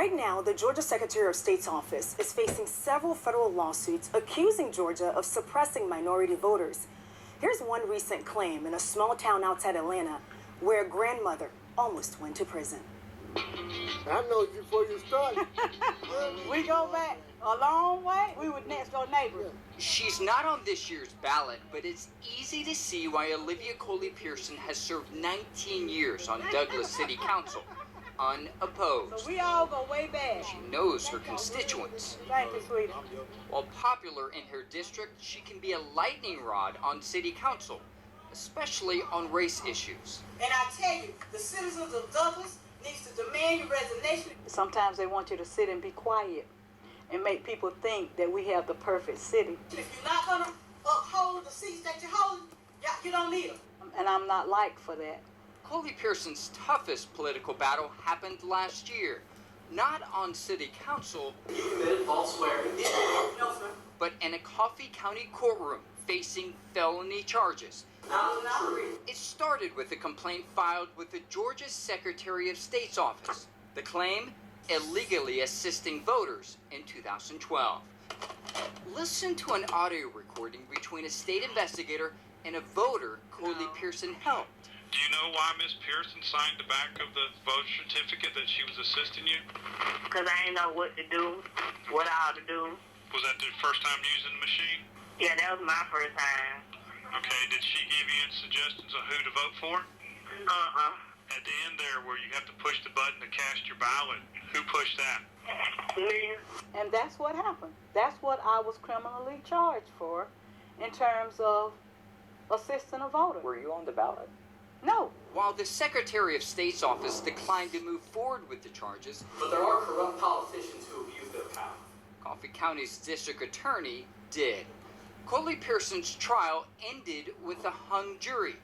Right now, the Georgia Secretary of State's office is facing several federal lawsuits accusing Georgia of suppressing minority voters. Here's one recent claim in a small town outside Atlanta where a grandmother almost went to prison. I know you before you started. We go back a long way. We were next door neighbors. She's not on this year's ballot, but it's easy to see why Olivia Coley Pearson has served 19 years on Douglas City Council, unopposed. So we all go way back. She knows her constituents. Thank you, sweetie. While popular in her district, she can be a lightning rod on city council, especially on race issues. And I tell you, the citizens of Douglas needs to demand your resignation. Sometimes they want you to sit and be quiet and make people think that we have the perfect city. If you're not going to uphold the seats that you're holding, you don't need them. And I'm not like for that. Coley Pearson's toughest political battle happened last year, not on city council, You committed false swearing. No, sir. but in a Coffee County courtroom facing felony charges. Not real. It started with a complaint filed with the Georgia Secretary of State's office. The claim, illegally assisting voters in 2012. Listen to an audio recording between a state investigator and a voter Coley Pearson helped. Do you know why Miss Pearson signed the back of the voter certificate that she was assisting you? Because I didn't know what to do, what I ought to do. Was that the first time using the machine? Yeah, that was my first time. Okay, did she give you any suggestions of who to vote for? At the end there where you have to push the button to cast your ballot, who pushed that? Me. And that's what happened. That's what I was criminally charged for in terms of assisting a voter. Were you on the ballot? No. While the Secretary of State's office declined to move forward with the charges, But there are corrupt politicians who abuse their power. Coffee County's district attorney did. Coley Pearson's trial ended with a hung jury.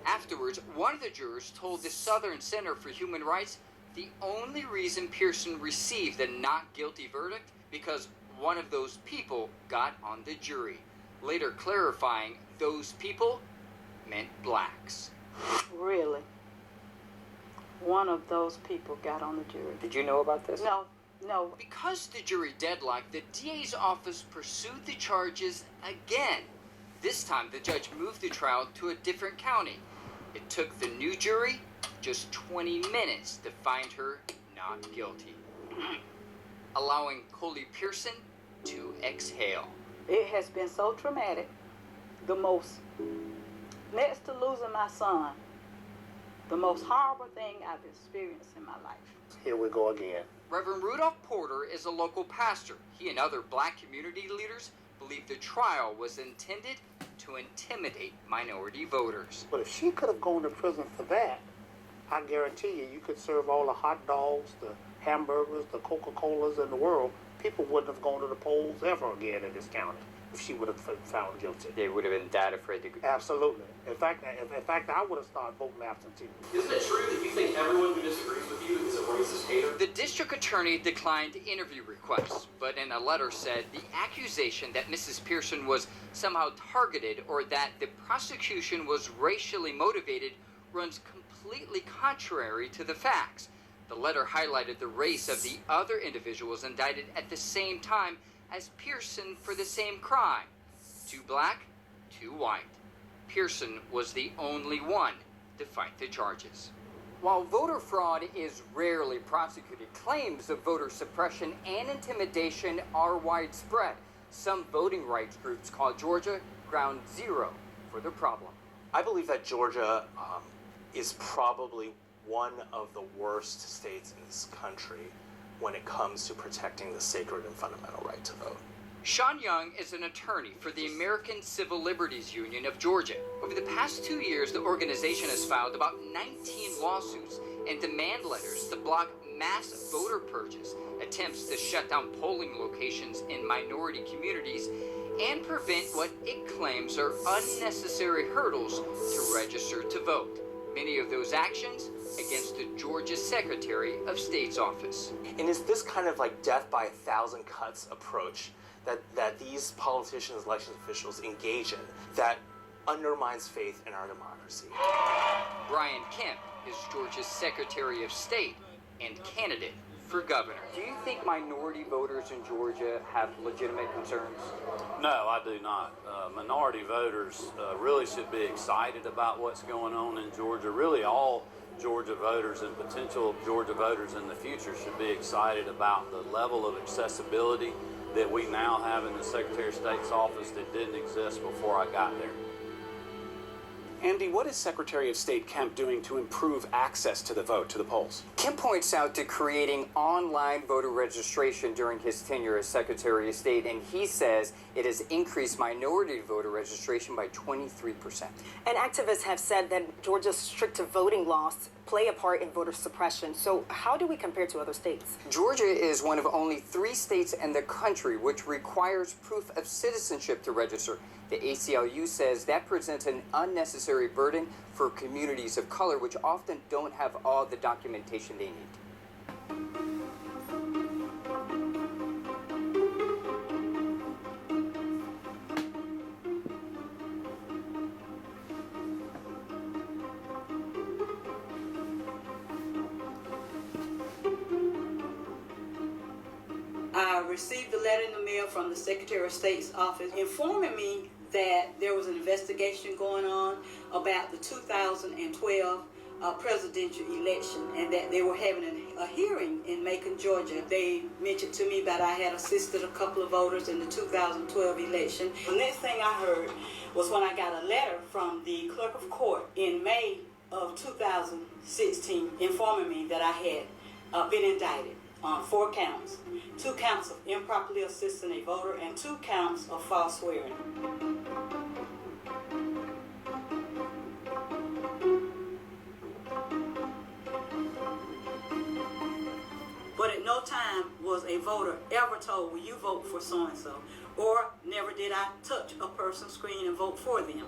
Afterwards, one of the jurors told the Southern Center for Human Rights the only reason Pearson received a not guilty verdict because one of those people got on the jury, later clarifying those people meant blacks. Really? One of those people got on the jury. Did you know about this? No. Because the jury deadlocked, the DA's office pursued the charges again. This time, the judge moved the trial to a different county. It took the new jury just 20 minutes to find her not guilty, allowing Coley Pearson to exhale. It has been so traumatic. The most, next to losing my son, the most horrible thing I've experienced in my life. Here we go again. Reverend Rudolph Porter is a local pastor. He and other black community leaders believe the trial was intended to intimidate minority voters. But if she could have gone to prison for that, I guarantee you could serve all the hot dogs, the hamburgers, the Coca-Colas in the world. People wouldn't have gone to the polls ever again in this county if she would have been found guilty. They would have been that afraid to go. Absolutely. In fact, I would have started voting absentee. Isn't it true that you think everyone who disagrees with you is a racist hater? The district attorney declined interview requests, but in a letter said the accusation that Mrs. Pearson was somehow targeted or that the prosecution was racially motivated runs completely contrary to the facts. The letter highlighted the race of the other individuals indicted at the same time as Pearson for the same crime. 2 black, 2 white. Pearson was the only one to fight the charges. While voter fraud is rarely prosecuted, claims of voter suppression and intimidation are widespread. Some voting rights groups call Georgia ground zero for the problem. I believe that Georgia is probably one of the worst states in this country when it comes to protecting the sacred and fundamental right to vote. Sean Young is an attorney for the American Civil Liberties Union of Georgia. Over the past 2 years, the organization has filed about 19 lawsuits and demand letters to block mass voter purges, attempts to shut down polling locations in minority communities, and prevent what it claims are unnecessary hurdles to register to vote. Many of those actions against the Georgia Secretary of State's office. And it's this kind of like death by 1,000 cuts approach that these politicians, election officials engage in that undermines faith in our democracy. Brian Kemp is Georgia's Secretary of State and candidate for governor. Do you think minority voters in Georgia have legitimate concerns? No, I do not. Minority voters really should be excited about what's going on in Georgia. Really, all Georgia voters and potential Georgia voters in the future should be excited about the level of accessibility that we now have in the Secretary of State's office that didn't exist before I got there. Andy, what is Secretary of State Kemp doing to improve access to the vote, to the polls? Kemp points out to creating online voter registration during his tenure as Secretary of State, and he says it has increased minority voter registration by 23%. And activists have said that Georgia's strict voting laws play a part in voter suppression. So how do we compare to other states? Georgia is one of only 3 states in the country which requires proof of citizenship to register. The ACLU says that presents an unnecessary burden for communities of color, which often don't have all the documentation they need. I received a letter in the mail from the Secretary of State's office informing me that there was an investigation going on about the 2012 presidential election and that they were having a hearing in Macon, Georgia. They mentioned to me that I had assisted a couple of voters in the 2012 election. The next thing I heard was when I got a letter from the clerk of court in May of 2016 informing me that I had been indicted on 4 counts. 2 counts of improperly assisting a voter and 2 counts of false swearing. But at no time was a voter ever told, will you vote for so-and-so? Or never did I touch a person's screen and vote for them.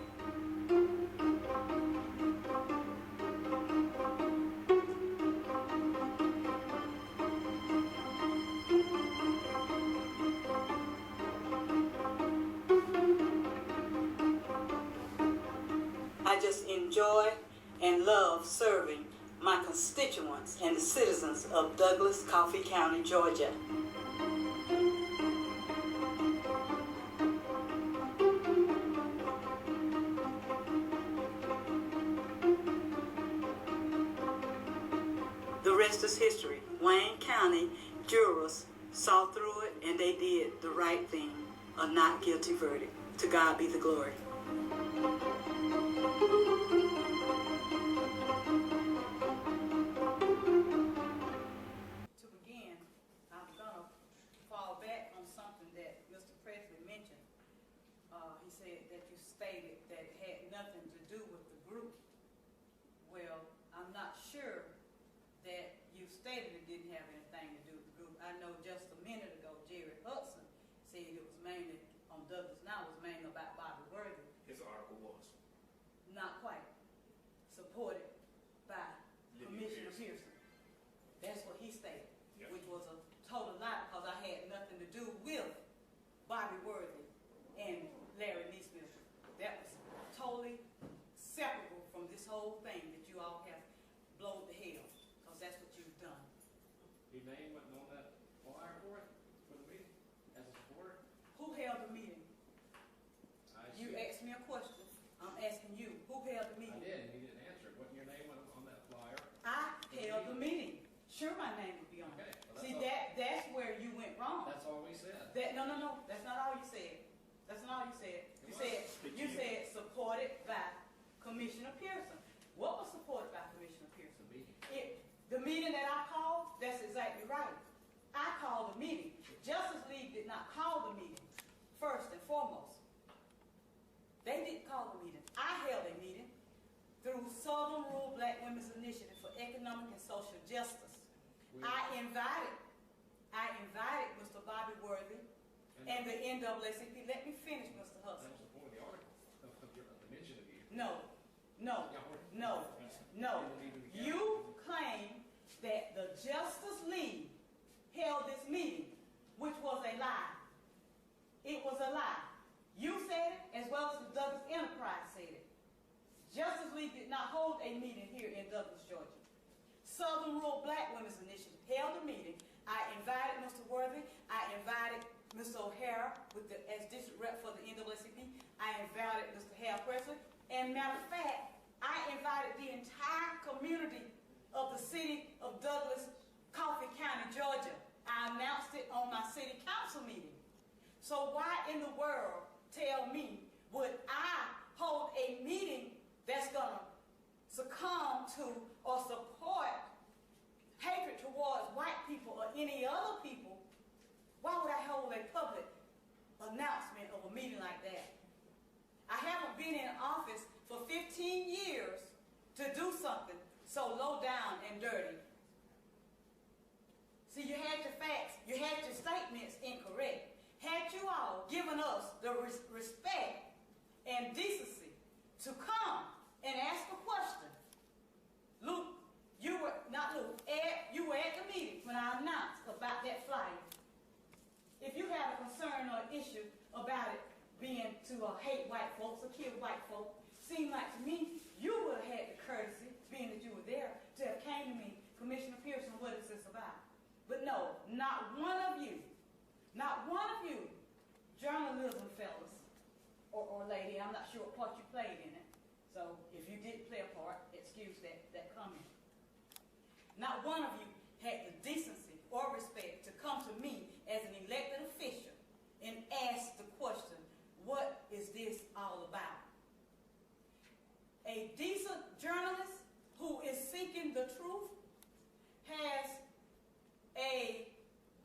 I just enjoy and love serving my constituents and the citizens of Douglas, Coffee County, Georgia. The rest is history. Wayne County jurors saw through it and they did the right thing, a not guilty verdict. To God be the glory. To begin, I'm going to fall back on something that Mr. Presley mentioned. He said that you stated that it had nothing to do with the group. Well, I'm not sure that you stated it didn't have anything to do with the group. I know just a minute ago, Jerry Hudson said it was mainly on Douglas Now, it was mainly about Bobby Worthy. His article was. Not quite. Supported by Commissioner Pearson. That's what he stated, which was a total lie because I had nothing to do with Bobby Worthy and Larry Neesmith. That was totally separable from this whole thing that you all have blown to hell because that's what you've done. Your name wasn't on that flyer for it, for the meeting, as a supporter? Who held the meeting? You asked me a question. I'm asking you, who held the meeting? I did, and you didn't answer it. Wasn't your name on that flyer? I held the meeting. Sure, my name would be on it. Well, see, that's where you went wrong. That's all we said. No. That's not all you said. That's not all you said. You said supported by Commissioner Pearson. What was supported by Commissioner Pearson? The meeting. The meeting that I called, that's exactly right. I called the meeting. Justice League did not call the meeting, first and foremost. They didn't call the meeting. I held a meeting through Southern Rural Black Women's Initiative for Economic and Social Justice. I invited Mr. Bobby Worthy and the NAACP. Let me finish, Mr. Hudson. That was the point of the article, the mention of you. No. You claim that the Justice League held this meeting, which was a lie. It was a lie. You said it, as well as the Douglas Enterprise said it. Justice League did not hold a meeting here in Douglas, Georgia. Southern Rural Black Women's Initiative held a meeting matter of fact, I invited the entire community of the city of Douglas, Coffee County, Georgia. I announced it on my city council meeting. So why in the world tell me would I hold a meeting that's going to succumb to or support hatred towards white people or any other people? Why would I hold a public announcement of a meeting like that? I haven't been in office for 15 years to do something so low down and dirty. See, you had your facts, you had your statements incorrect. Had you all given us the respect and decency to come and ask a question, Luke, you were at the meeting when I announced about that flyer. If you have a concern or issue about it being to hate white folks or kill white folks, seemed like to me you would have had the courtesy, being that you were there, to have came to me, Commissioner Pearson, what is this about? But no, not one of you, journalism fellas or lady, I'm not sure what part you played in it, so if you did play a part, excuse that comment. Not one of you had the decency or respect to come to me as an elected official and ask the question, what is this all about? A decent journalist who is seeking the truth has a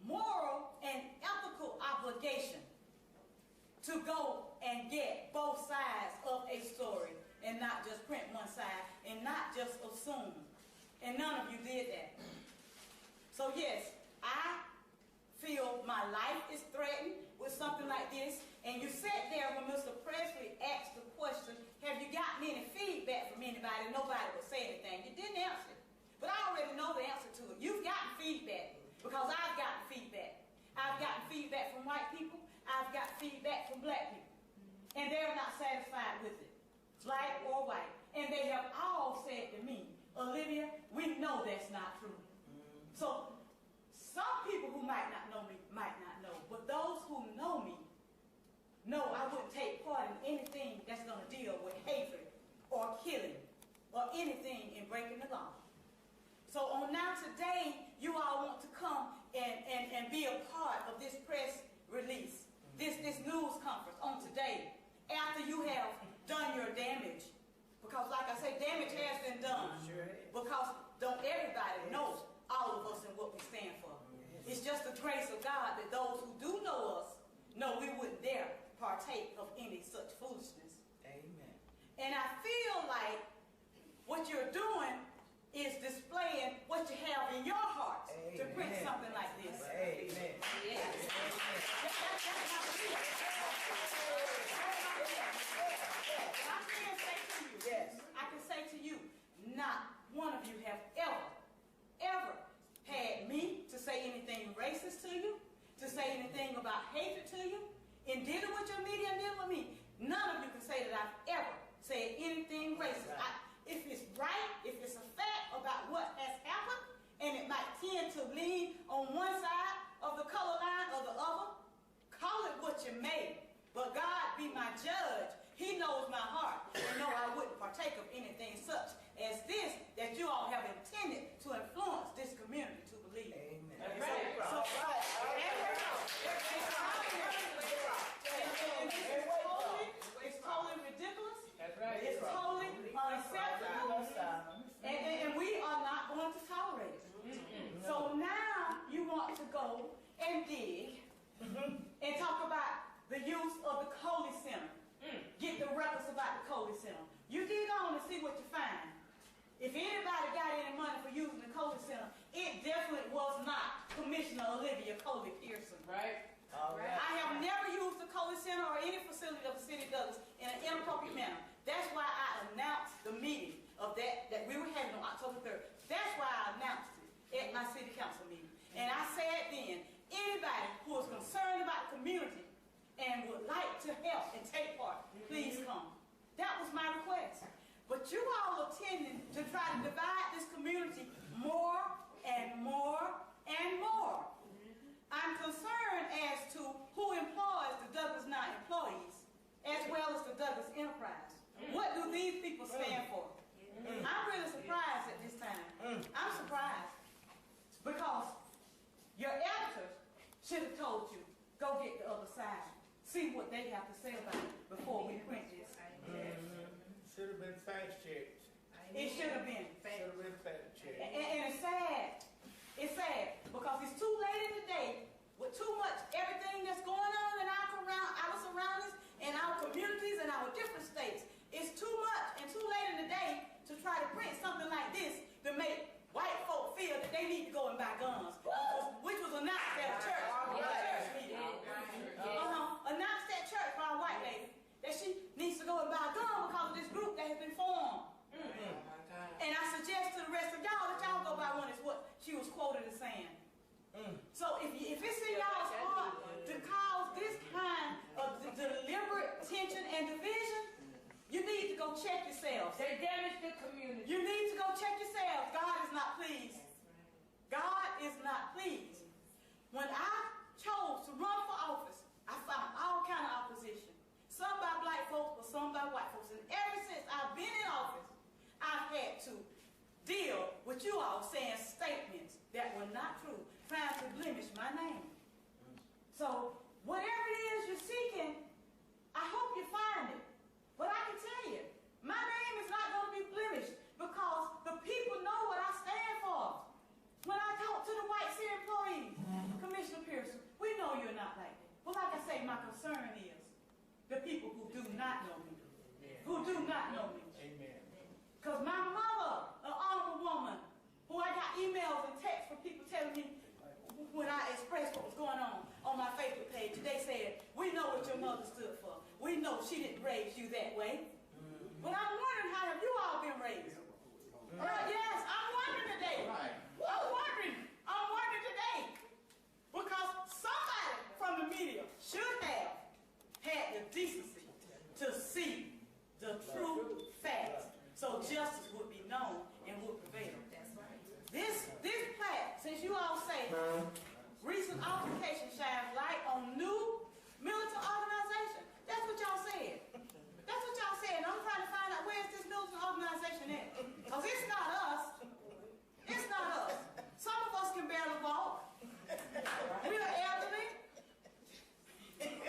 moral and ethical obligation to go and get both sides of a story and not just print one side and not just assume. And none of you did that. So yes, I feel my life is threatened with something like this, and you sat there when Mr. Presley asked the question, have you gotten any feedback from anybody? Nobody would say anything. You didn't answer it. But I already know the answer to it. You've gotten feedback, because I've gotten feedback. I've gotten feedback from white people. I've got feedback from black people. And they're not satisfied with it, black or white. And they have all said to me, Olivia, we know that's not true. So some people who might not know me might not know, but those who know me know I wouldn't take part in anything that's going to deal with hatred or killing or anything in breaking the law. So on now today, you all want to come and be a part of this press release, this news conference on today, after you have done your damage. Because like I say, damage has been done. Because don't everybody know all of us and what we stand for. It's just the grace of God that those who do know us know we wouldn't dare partake of any such foolishness. Amen. And I feel like what you're doing is displaying what you have in your heart to print something like this. Amen. Yes. I can say to you, not one of you have ever had me to say anything racist to you, to say anything about hatred to you, in dealing with your media and dealing with me. None of you can say that I've ever said anything racist. If it's right, if it's a fact about what has happened, and it might tend to lean on one side of the color line or the other, call it what you may. But God be my judge. He knows my heart. And know I wouldn't partake of anything such as this that you all have intended to influence this community to believe. Amen. That's right. It's totally ridiculous. That's right. It's totally unacceptable. And we are not going to tolerate it. So now you want to go and dig and talk about the use of the Coley Center. Get the records about the Coley Center. You dig on and see what you find. If anybody got any money for using the Coley Center, it definitely was not Commissioner Olivia Coley Pearson. Right? All right. I have never used the Coley Center or any facility of the city of Douglas in an inappropriate manner. That's why I announced the meeting of that we were having on October 3rd. That's why I announced it at my city council meeting. And I said then, anybody who is concerned about the community and would like to help and take part, please come. That was my request. But you all are tending to try to divide this community more and more and more. I'm concerned as to who employs the Douglas 9 employees, as well as the Douglas Enterprise. What do these people go get the other side. See what they have to say about it before we print this. Should have been fact checked. It should have been. Should have been fact checked. And it's sad. It's sad because it's too late in the day with too much everything that's going on in our surroundings and our communities and our different states. It's too much and too late in the day to try to print something like this to make white folk feel that they need to go and buy guns, which was announced at a church meeting. Announced at church by a white lady that she needs to go and buy a gun because of this group that has been formed. And I suggest to the rest of y'all that y'all go by one, is what she was quoted as saying. So if it's in y'all's heart to cause this kind of deliberate tension and division, you need to go check yourselves. They damage the community. You need to go check yourselves. God is not pleased. God is not pleased. When I chose to run for office, I found all kind of opposition. Some by black folks, but some by white folks. And ever since I've been in office, I've had to deal with you all saying statements that were not true, trying to blemish my name. So whatever it is you're seeking, I hope you find it. But I can tell you, my name is not going to be blemished because the people know what I stand for. When I talk to the white city employees, Commissioner Pearson, we know you're not like that. But like I say, my concern is the people who do not know me. Who do not know me. Amen. Because my mother, an honorable woman, who I got emails and texts from people telling me when I expressed what was going on my Facebook page, they said, we know what your mother stood for. We know she didn't raise you that way. But I'm wondering, how have you all been raised? Yes, I'm wondering today. I'm wondering today. Because somebody from the media should have had the decency to see the true facts, so justice would be known and would prevail. That's right. This plaque, since you all say recent altercation shines light on new militant organization, that's what y'all said. That's what y'all said. And I'm trying to find out where's this militant organization at. Because it's not us. It's not us. Some of us can barely walk. We are elderly.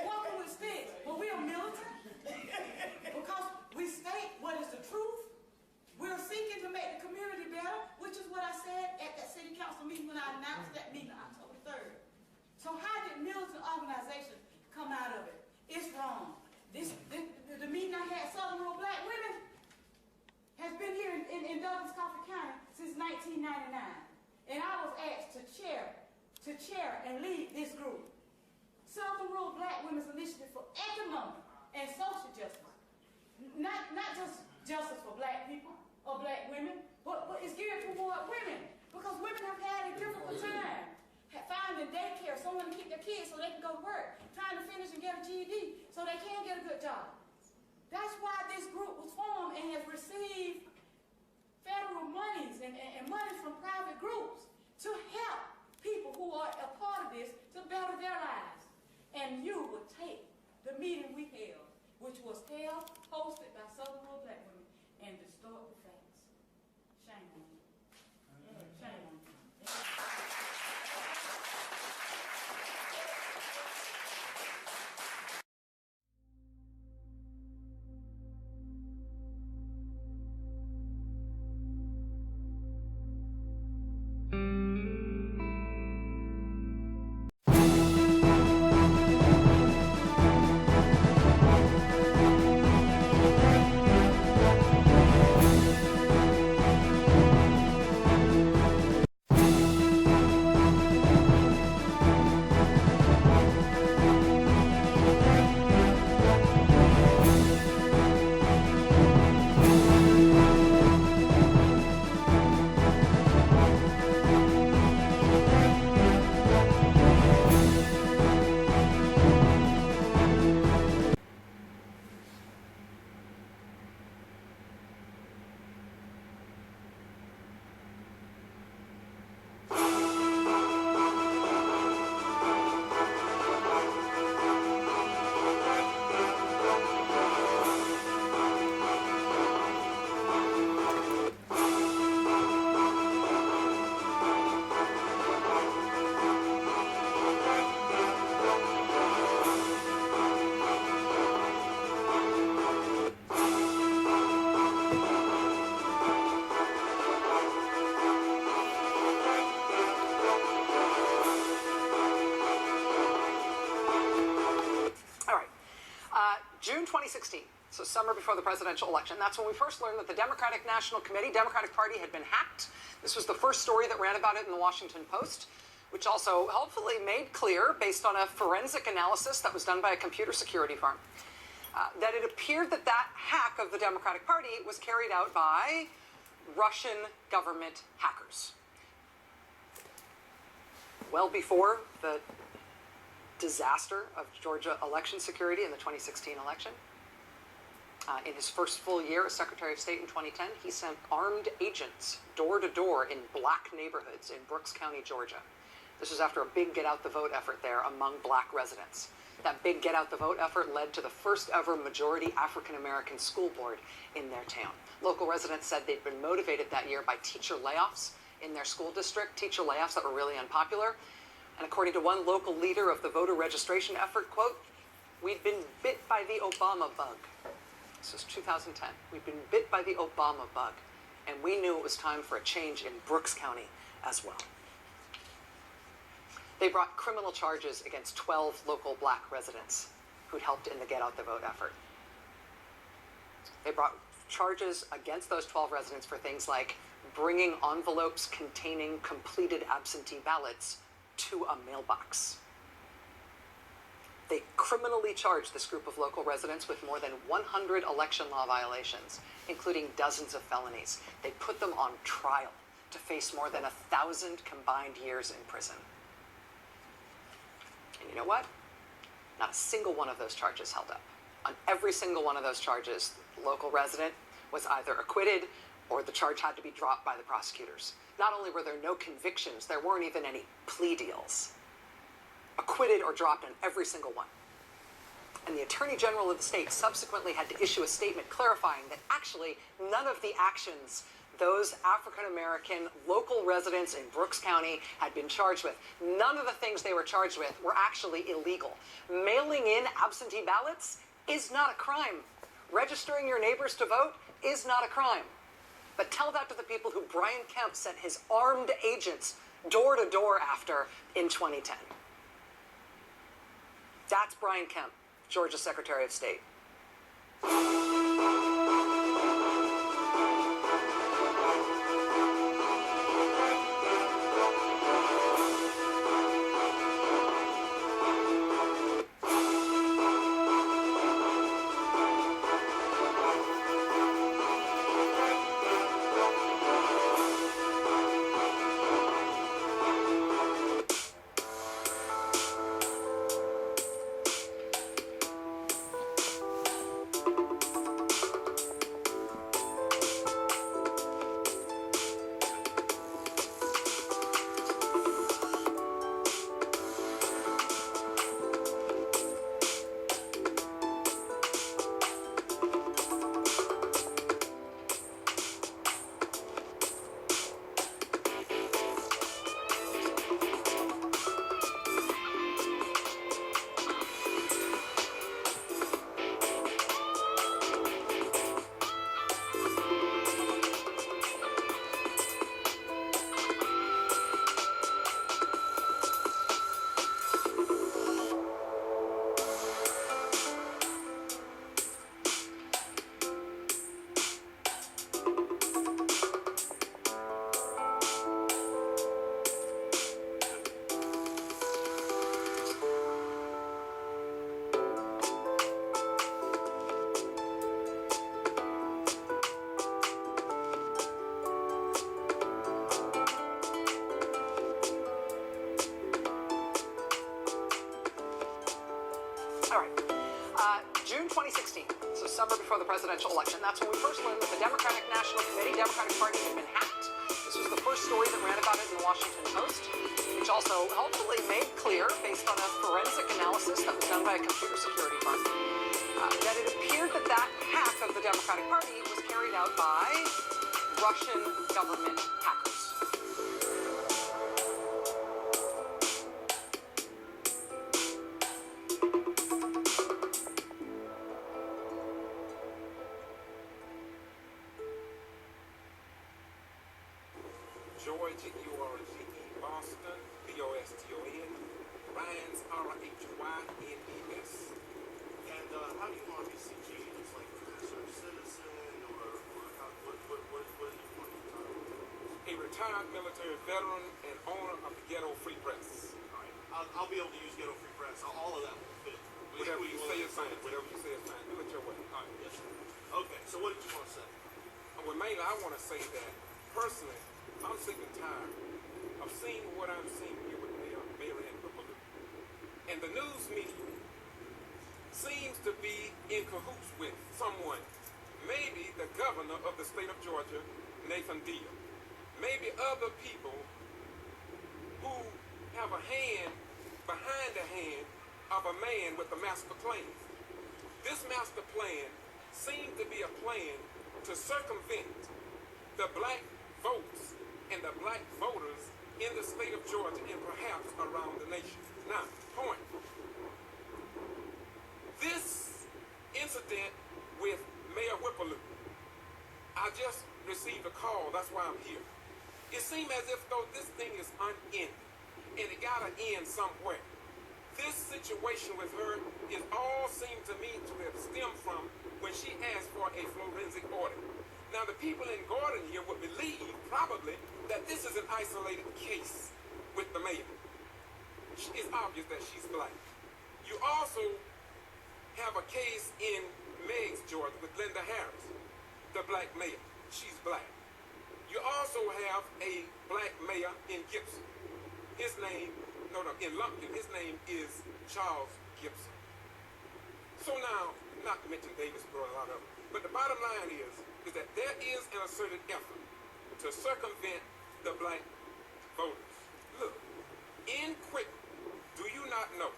Walking with sticks. But we are militant. Because we state what is the truth. We're seeking to make the community better, which is what I said at that city council meeting when I announced that meeting on October 3rd. So how did militant organization come out of it? It's wrong. The meeting I had, Southern Rural Black Women, has been here in Douglas Coffee County since 1999. And I was asked to chair and lead this group. Southern Rural Black Women's Initiative for Economic and Social Justice. Not just justice for black people or black women, but it's geared toward women. Because women have had a difficult time finding daycare, someone to keep their kids so they can go to work, trying to finish and get a GED so they can get a good job. That's why this group was formed and has received federal monies and money from private groups to help people who are a part of this to better their lives. And you would take the meeting we held, which was hosted by Southern Rural Black Women, and distort the facts. Shame on you. Shame on you. 2016, so summer before the presidential election, that's when we first learned that the Democratic National Committee, Democratic Party, had been hacked. This was the first story that ran about it in the Washington Post, which also helpfully made clear, based on a forensic analysis that was done by a computer security firm, that it appeared that that hack of the Democratic Party was carried out by Russian government hackers. Well before the disaster of Georgia election security in the 2016 election. In his first full year as Secretary of State in 2010, he sent armed agents door to door in black neighborhoods in Brooks County, Georgia. This was after a big get out the vote effort there among black residents. That big get out the vote effort led to the first ever majority African American school board in their town. Local residents said they'd been motivated that year by teacher layoffs in their school district, teacher layoffs that were really unpopular. And according to one local leader of the voter registration effort, quote, "We'd been bit by the Obama bug." This was 2010. "We'd been bit by the Obama bug, and we knew it was time for a change in Brooks County as well." They brought criminal charges against 12 local black residents who'd helped in the Get Out the Vote effort. They brought charges against those 12 residents for things like bringing envelopes containing completed absentee ballots to a mailbox. They criminally charged this group of local residents with more than 100 election law violations, including dozens of felonies. They put them on trial to face more than 1,000 combined years in prison. And you know what? Not a single one of those charges held up. On every single one of those charges, the local resident was either acquitted or the charge had to be dropped by the prosecutors. Not only were there no convictions, there weren't even any plea deals. Acquitted or dropped on every single one. And the Attorney General of the state subsequently had to issue a statement clarifying that actually none of the actions those African American local residents in Brooks County had been charged with, none of the things they were charged with were actually illegal. Mailing in absentee ballots is not a crime. Registering your neighbors to vote is not a crime. But tell that to the people who Brian Kemp sent his armed agents door to door after in 2010. That's Brian Kemp, Georgia Secretary of State. June 2016, so summer before the presidential election, that's when we first learned that the Democratic National Committee, Democratic Party, had been hacked. This was the first story that ran about it in the Washington Post, which also helpfully made clear, based on a forensic analysis that was done by a computer security firm, that it appeared that that hack of the Democratic Party was carried out by Russian government hackers. Georgia, U-R-G-E, Boston, B-O-S-T-O-N, Ryan's, R-H-Y-N-E-S. And how do you want to receive retired military veteran and owner of the Ghetto Free Press. All right. I'll be able to use Ghetto Free Press. All of that will fit. Whatever you say is fine. Whatever you say is fine. Do it your way. All right. Yes, sir. Okay. So what did you want to say? Well, mainly I want to say that personally, I'm sick and tired of seeing what I'm seeing here with Mayor Ann Whipple. And the news media seems to be in cahoots with someone, maybe the governor of the state of Georgia, Nathan Deal, maybe other people who have a hand behind the hand of a man with a master plan. This master plan seemed to be a plan to circumvent the black votes and the black voters in the state of Georgia and perhaps around the nation. Now, point. This incident with Mayor Whipple, I just received a call, that's why I'm here. It seemed as if though this thing is unending, and it gotta end somewhere. This situation with her is all seemed to me to have stemmed from when she asked for a forensic audit. Now the people in Gordon here would believe, probably, that this is an isolated case with the mayor. It's obvious that she's black. You also have a case in Meigs, Georgia, with Linda Harris, the black mayor. She's black. You also have a black mayor in Gibson. His name, in Lumpkin, his name is Charles Gibson. So now, not to mention Davisboro, a lot of them, but the bottom line is that there is an asserted effort to circumvent the black voters. Look, in quick, do you not know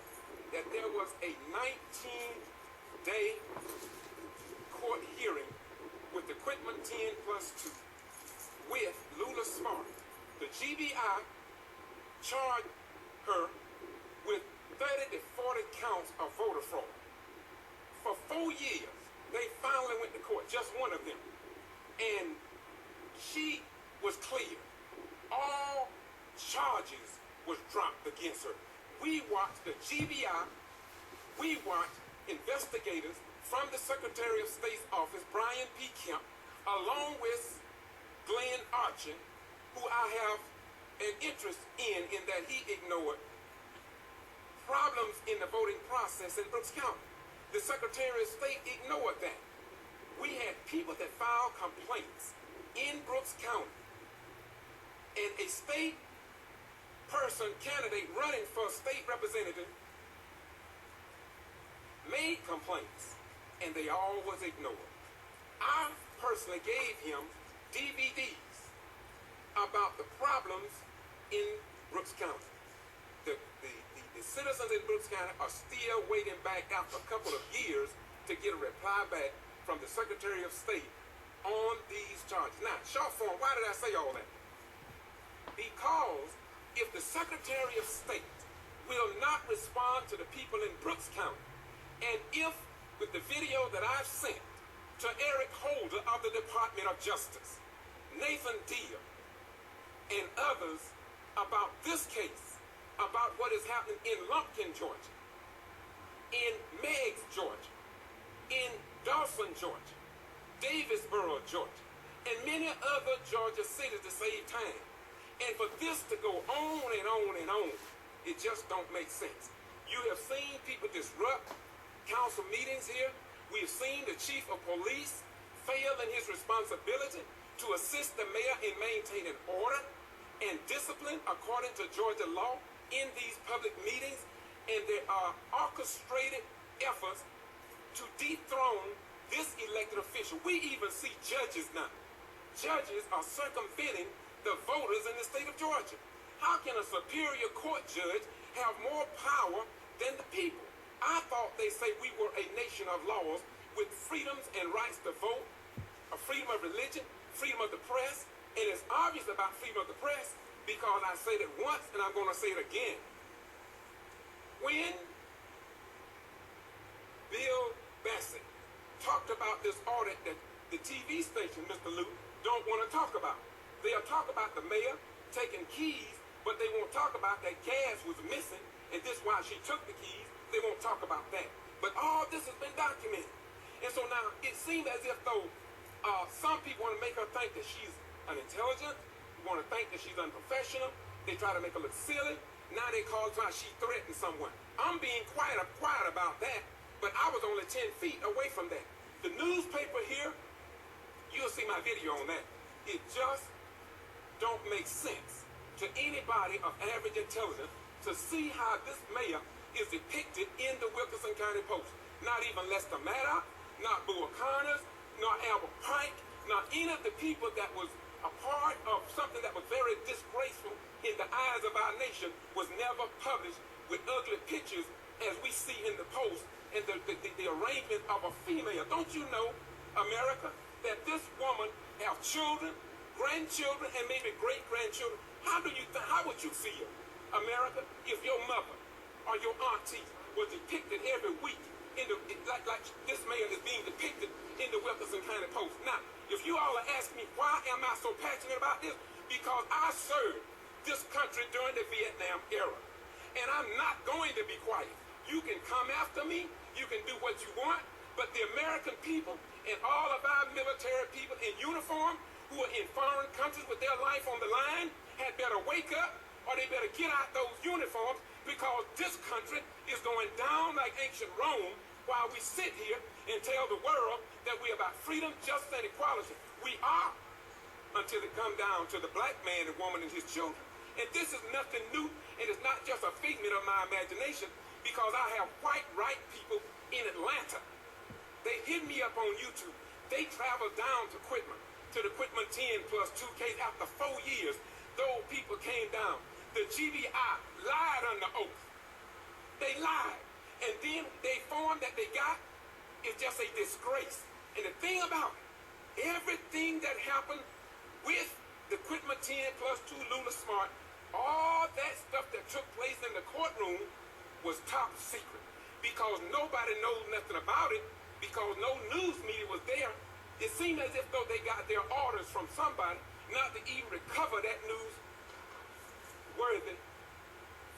that there was a 19-day court hearing with the Quitman 10+2 with Lula Smart? The G.B.R. charged her with 30 to 40 counts of voter fraud. For 4 years, they finally went to court, just one of them. And she was cleared. All charges was dropped against her. We watched the G.B.R., we watched investigators from the Secretary of State's office, Brian P. Kemp, along with Glenn Archin, who I have an interest in that he ignored problems in the voting process in Brooks County. The Secretary of State ignored that. We had people that filed complaints in Brooks County, and a state person, candidate running for state representative, made complaints, and they all was ignored. I personally gave him DVDs about the problems in Brooks County. The citizens in Brooks County are still waiting back after a couple of years to get a reply back from the Secretary of State on these charges. Now, short form, why did I say all that? Because if the Secretary of State will not respond to the people in Brooks County, and if, with the video that I've sent to Eric Holder of the Department of Justice, Nathan Deal, and others about this case, about what is happening in Lumpkin, Georgia, in Meigs, Georgia, in Dawson, Georgia, Davisboro, Georgia, and many other Georgia cities to save time. And for this to go on and on and on, it just don't make sense. You have seen people disrupt council meetings here. We have seen the chief of police fail in his responsibility to assist the mayor in maintaining order and discipline according to Georgia law in these public meetings. And there are orchestrated efforts to dethrone this elected official. We even see judges now. Judges are circumventing the voters in the state of Georgia. How can a superior court judge have more power than the people? I thought they say we were a nation of laws with freedoms and rights to vote, a freedom of religion, freedom of the press, and it's obvious about freedom of the press because I said it once and I'm going to say it again. When Bill Bassett talked about this audit that the TV station, Mr. Luke, don't want to talk about. They'll talk about the mayor taking keys, but they won't talk about that gas was missing, and this is why she took the keys. They won't talk about that. But all this has been documented. And so now it seems as if though some people want to make her think that she's unintelligent, want to think that she's unprofessional. They try to make her look silly. Now they call her she threatened someone. I'm being quiet about that, but I was only 10 feet away from that. The newspaper here, you'll see my video on that. It just don't make sense to anybody of average intelligence to see how this mayor is depicted in the Wilkinson County Post. Not even Lester Maddox, not Bull Connors, not Albert Pike, not any of the people that was a part of something that was very disgraceful in the eyes of our nation was never published with ugly pictures as we see in the Post and the arrangement of a female. Don't you know, America, that this woman have children, grandchildren, and maybe great-grandchildren? How would you feel, America, if your mother or your auntie was depicted every week like this man is being depicted in the Wilkinson County Post? Now, if you all are asking me why am I so passionate about this, because I served this country during the Vietnam era, and I'm not going to be quiet. You can come after me, you can do what you want, but the American people and all of our military people in uniform who are in foreign countries with their life on the line had better wake up, or they better get out those uniforms, because this country is going down like ancient Rome while we sit here and tell the world that we're about freedom, justice, and equality. We are, until it comes down to the black man and woman and his children. And this is nothing new, and it's not just a figment of my imagination, because I have white right people in Atlanta. They hit me up on YouTube. They traveled down to Quitman, to the Quitman 10 plus 2 case after 4 years. Those people came down. The G.B.R. lied under oath. They lied. And then they form that they got is just a disgrace. And the thing about it, everything that happened with the Quitman 10 plus 2 Lula Smart, all that stuff that took place in the courtroom was top secret, because nobody knows nothing about it, because no news media was there. It seemed as if though they got their orders from somebody not to even recover that news-worthy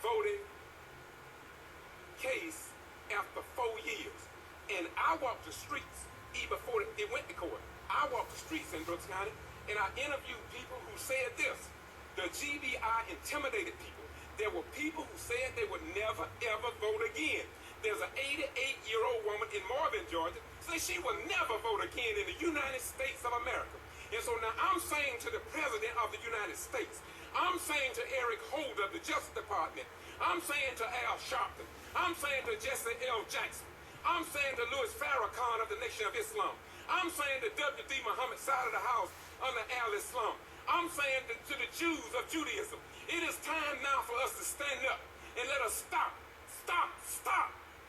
voting case after 4 years. And I walked the streets even before it went to court. I walked the streets in Brooks County, and I interviewed people who said this. The G.B.R. intimidated people. There were people who said they would never, ever vote again. There's an 88-year-old woman in Marvin, Georgia, says she will never vote again in the United States of America. And so now I'm saying to the President of the United States, I'm saying to Eric Holder of the Justice Department, I'm saying to Al Sharpton, I'm saying to Jesse L. Jackson, I'm saying to Louis Farrakhan of the Nation of Islam, I'm saying to W.D. Muhammad side of the house under Al-Islam, I'm saying to the Jews of Judaism, it is time now for us to stand up and let us stop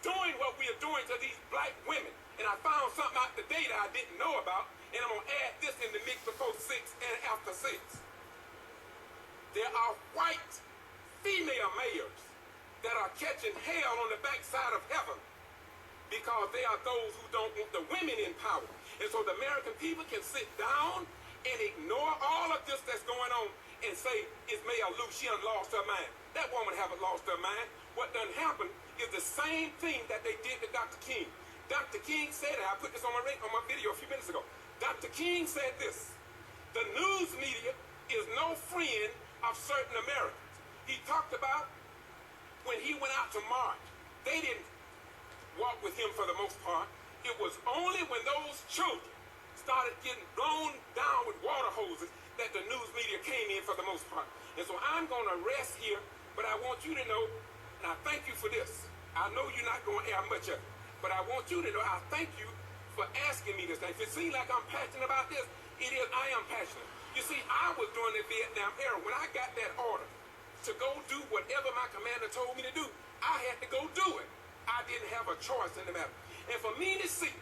doing what we are doing to these black women. And I found something out today that I didn't know about, and I'm going to add this in the mix before 6 and after 6. There are white female mayors that are catching hell on the backside of heaven because they are those who don't want the women in power. And so the American people can sit down and ignore all of this that's going on and say, it's Mayor Lou, she done lost her mind. That woman haven't lost her mind. What done happened is the same thing that they did to Dr. King. Dr. King said, and I put this on my video a few minutes ago. Dr. King said this: the news media is no friend of certain Americans. He talked about when he went out to march, they didn't walk with him for the most part. It was only when those children started getting blown down with water hoses that the news media came in for the most part. And so I'm going to rest here, but I want you to know, and I thank you for this. I know you're not going to air much of it, but I want you to know I thank you for asking me this thing. If it seems like I'm passionate about this, it is. I am passionate. You see, I was during the Vietnam era. When I got that order to go do whatever my commander told me to do, I had to go do it. I didn't have a choice in the matter. And for me to see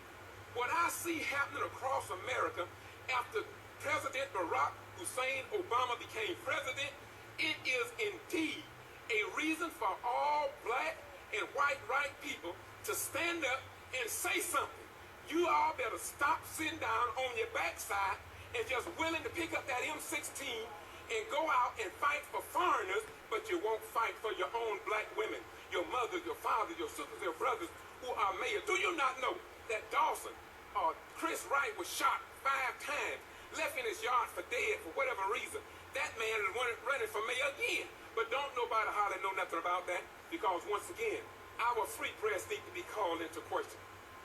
what I see happening across America after President Barack Hussein Obama became president, it is indeed a reason for all black and white right people to stand up and say something. You all better stop sitting down on your backside and just willing to pick up that M16 and go out and fight for foreigners, but you won't fight for your own black women, your mother, your father, your sisters, your brothers who are mayors. Do you not know that Dawson or Chris Wright was shot 5 times, left in his yard for dead for whatever reason? that man is running for mayor again. But don't nobody hardly know nothing about that, because once again, our free press need to be called into question.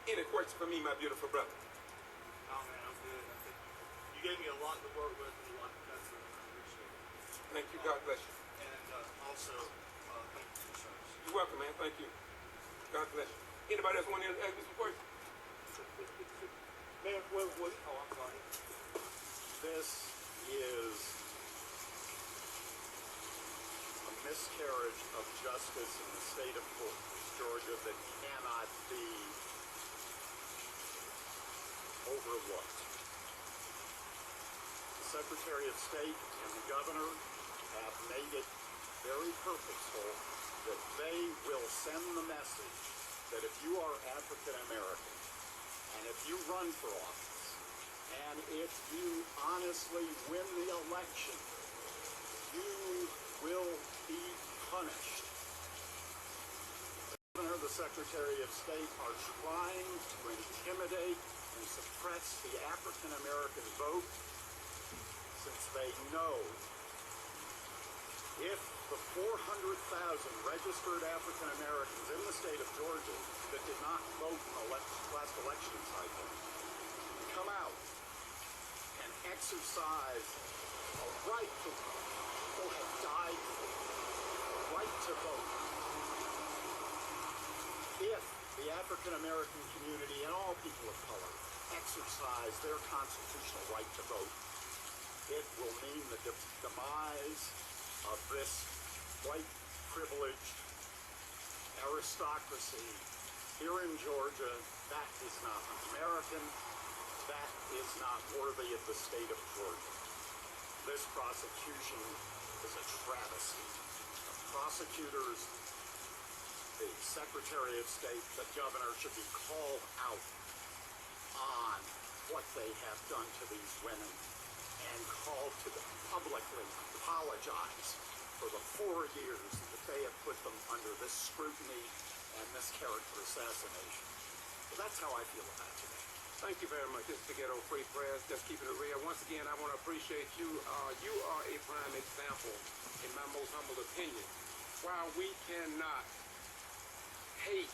Any question for me, my beautiful brother? Oh man, I'm good. I think you gave me a lot to work with and a lot to cut through. I appreciate it. Thank you. God bless you. And also, thank you for your service. You're welcome, man. Thank you. God bless you. Anybody else want to ask me some questions? Man, oh, I'm sorry. This is a miscarriage of justice in the state of Georgia that cannot be overlooked. The Secretary of State and the Governor have made it very purposeful that they will send the message that if you are African American and if you run for office and if you honestly win the election, you will be punished. The Governor and the Secretary of State are trying to intimidate and suppress the African American vote, since they know if the 400,000 registered African Americans in the state of Georgia that did not vote in the last election cycle come out and exercise a right to have died for, a right to vote, if the African American community and all people of color exercise their constitutional right to vote, it will mean the demise of this white privileged aristocracy here in Georgia. That is not American. That is not worthy of the state of Georgia. This prosecution is a travesty. The prosecutors, the Secretary of State, the Governor should be called out on what they have done to these women and called to them publicly apologize for the 4 years that they have put them under this scrutiny and this character assassination. So that's how I feel about today. Thank you very much. This is the Ghetto Free Press, just keeping it real. Once again, I want to appreciate you. You are a prime example, in my most humble opinion. While we cannot hate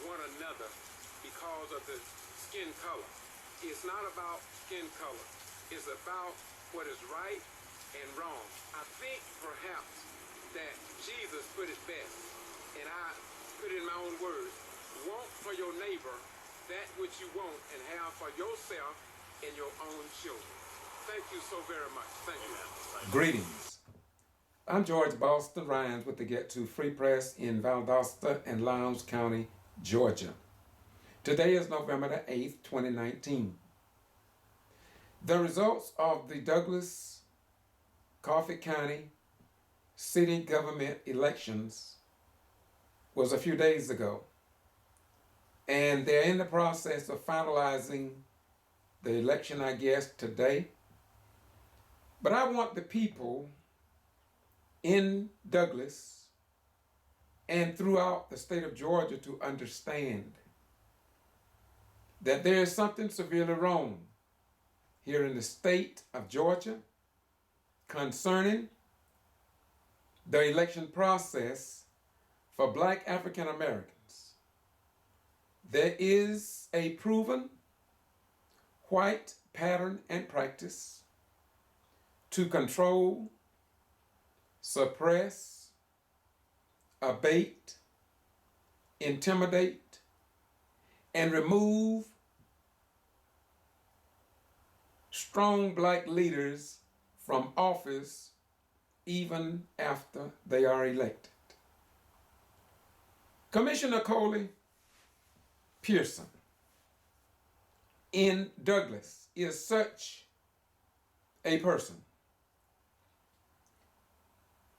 one another because of the skin color, it's not about skin color. It's about what is right and wrong. I think perhaps that Jesus put it best, and I put it in my own words: want for your neighbor that which you want and have for yourself and your own children. Thank you so very much. Thank you. Greetings. I'm George Boston Rhymes with the Get To Free Press in Valdosta and Lowndes County, Georgia. Today is November the 8th, 2019. The results of the Douglas Coffee County city government elections was a few days ago. And they're in the process of finalizing the election, I guess, today. But I want the people in Douglas and throughout the state of Georgia to understand that there is something severely wrong here in the state of Georgia concerning the election process for Black African Americans. There is a proven white pattern and practice to control, suppress, abate, intimidate, and remove strong Black leaders from office even after they are elected. Commissioner Coley, Pearson in Douglas is such a person.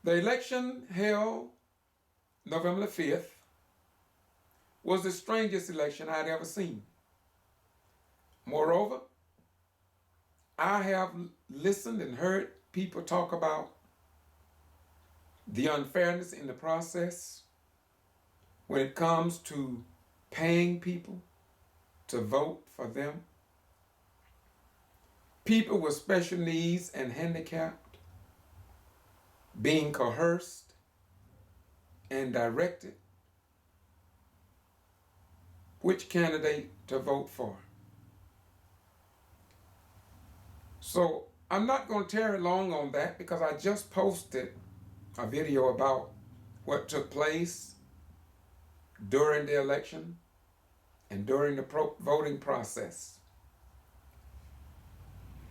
The election held November the 5th was the strangest election I'd ever seen. Moreover, I have listened and heard people talk about the unfairness in the process when it comes to paying people to vote for them. People with special needs and handicapped being coerced and directed which candidate to vote for. So I'm not going to tarry long on that because I just posted a video about what took place during the election and during the voting process.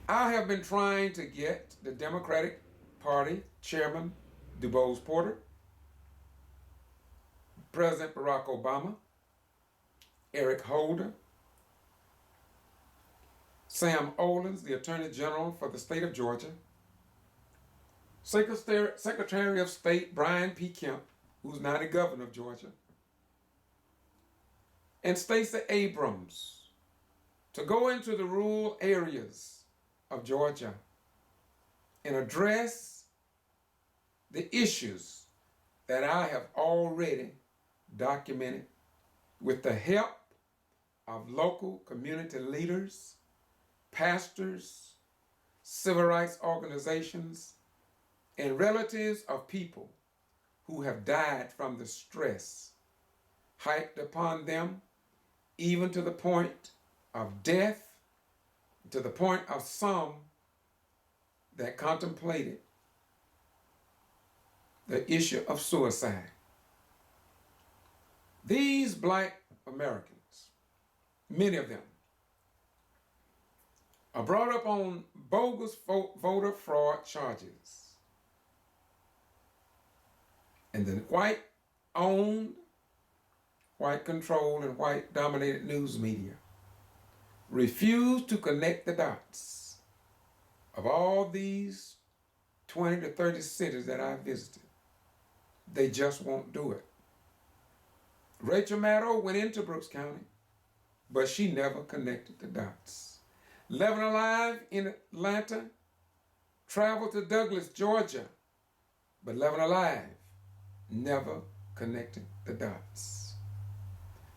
I have been trying to get the Democratic Party Chairman DuBose Porter, President Barack Obama, Eric Holder, Sam Olens, the Attorney General for the state of Georgia, Secretary of State Brian P. Kemp, who's now the governor of Georgia, and Stacey Abrams to go into the rural areas of Georgia and address the issues that I have already documented with the help of local community leaders, pastors, civil rights organizations, and relatives of people who have died from the stress heaped upon them, even to the point of death, to the point of some that contemplated the issue of suicide. These Black Americans, many of them, are brought up on bogus voter fraud charges. And the white-owned, white-controlled, and white-dominated news media refuse to connect the dots of all these 20 to 30 cities that I visited. They just won't do it. Rachel Maddow went into Brooks County, but she never connected the dots. Living Alive in Atlanta traveled to Douglas, Georgia, but Living Alive never connected the dots.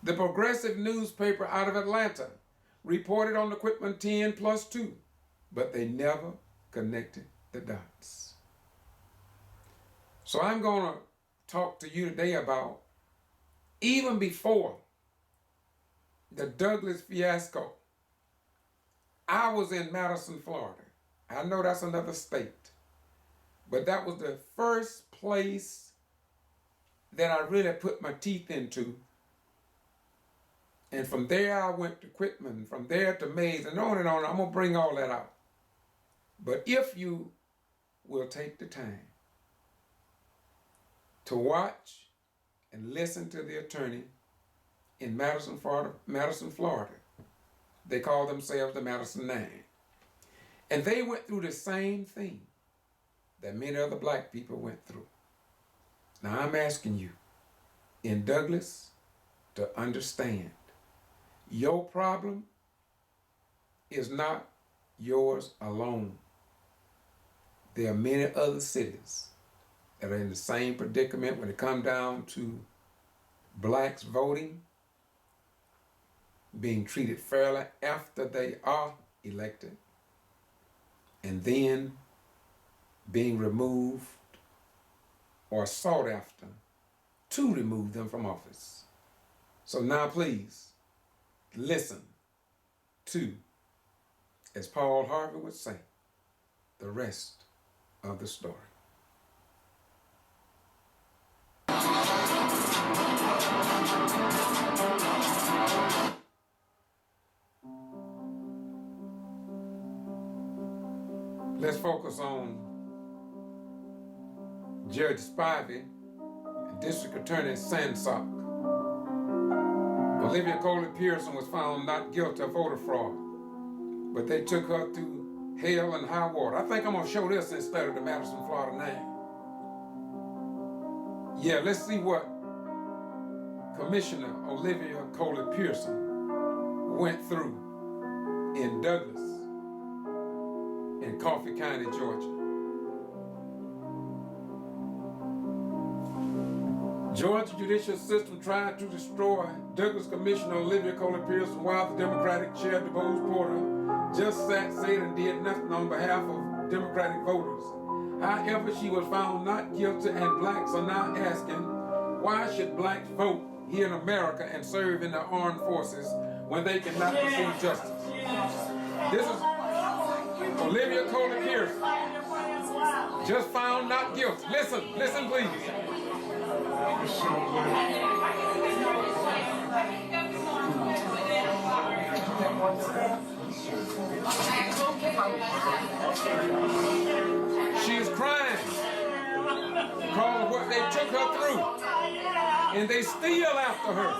The Progressive newspaper out of Atlanta reported on the Quitman 10+2, but they never connected the dots. So I'm going to talk to you today about even before the Douglas fiasco. I was in Madison, Florida. I know that's another state, but that was the first place that I really put my teeth into. And from there I went to Quitman, from there to Mays, and on and on. I'm going to bring all that out. But if you will take the time to watch and listen to the attorney in Madison, Florida, they call themselves the Madison Nine. And they went through the same thing that many other Black people went through. Now I'm asking you in Douglas to understand your problem is not yours alone. There are many other cities that are in the same predicament when it comes down to Blacks voting, being treated fairly after they are elected, and then being removed or sought after to remove them from office. So now please listen to, as Paul Harvey would say, the rest of the story. Let's focus on Judge Spivey and District Attorney Sansock. Olivia Coley Pearson was found not guilty of voter fraud, but they took her through hell and high water. I think I'm going to show this instead of the Madison, Florida name. Yeah, let's see what Commissioner Olivia Coley Pearson went through in Douglas in Coffee County, Georgia. Georgia judicial system tried to destroy Douglas Commissioner Olivia Coley Pearson while the Democratic Chair DuBose Porter just said and did nothing on behalf of Democratic voters. However, she was found not guilty, and blacks are now asking, why should blacks vote here in America and serve in the armed forces when they cannot receive justice? This is Olivia Coley Pearson, just found not guilty. Listen, please. She is crying because of what they took her through, and they still after her.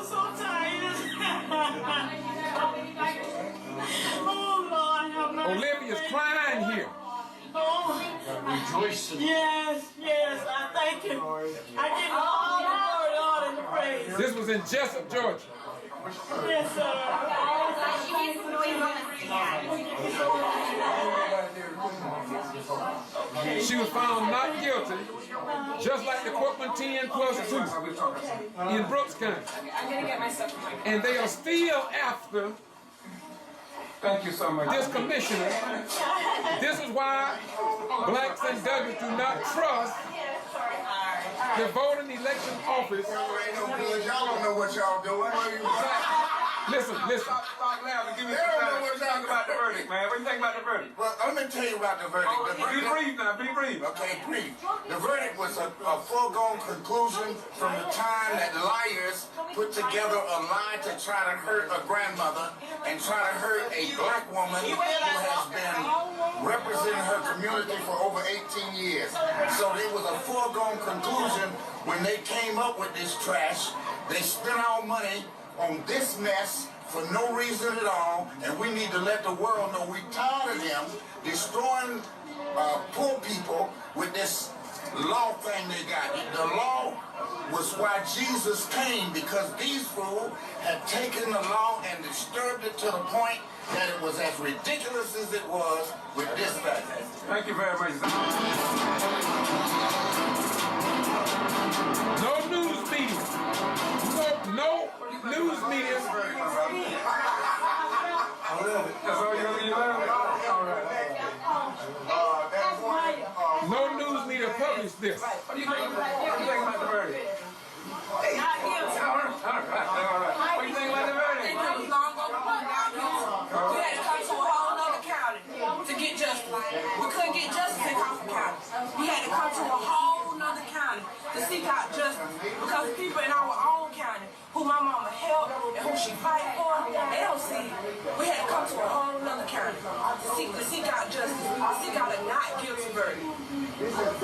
Olivia's crying here. Rejoicing. Yes, I thank you. I give you all the glory, all the praise. This was in Jessup, Georgia. Yes, sir. She was found not guilty, just like the Courtman 10 plus 2 in Brooks County. And they are still after Thank you so much. this commissioner. This is why blacks and Douglas do not trust the voting election office. Y'all don't know what y'all doing. Listen. Stop laughing. Give me some time. What you think about the verdict, man? What do you think about the verdict? Well, let me tell you about the verdict. Be brief now. Be brief. Okay, brief. The verdict was a foregone conclusion from the time that liars put together a lie to try to hurt a grandmother and try to hurt a black woman who has been representing her community for over 18 years. So it was a foregone conclusion when they came up with this trash. They spent our money on this mess for no reason at all, and we need to let the world know we're tired of them destroying poor people with this law thing they got. The law was why Jesus came, because these fools had taken the law and disturbed it to the point that it was as ridiculous as it was with this thing. Thank you very much. No news media. No news media. That's all you learned? All right. No news media published this. What do you think about the verdict? All right. What do you think about the verdict? We had to come to a whole other county to get justice. We couldn't get justice in Coffin County. We had to come to a whole other county to seek out justice, because people in our own county who my mama helped and who she fight for, they don't see it. We had to come to a whole other county to seek out justice, to seek out a not guilty verdict.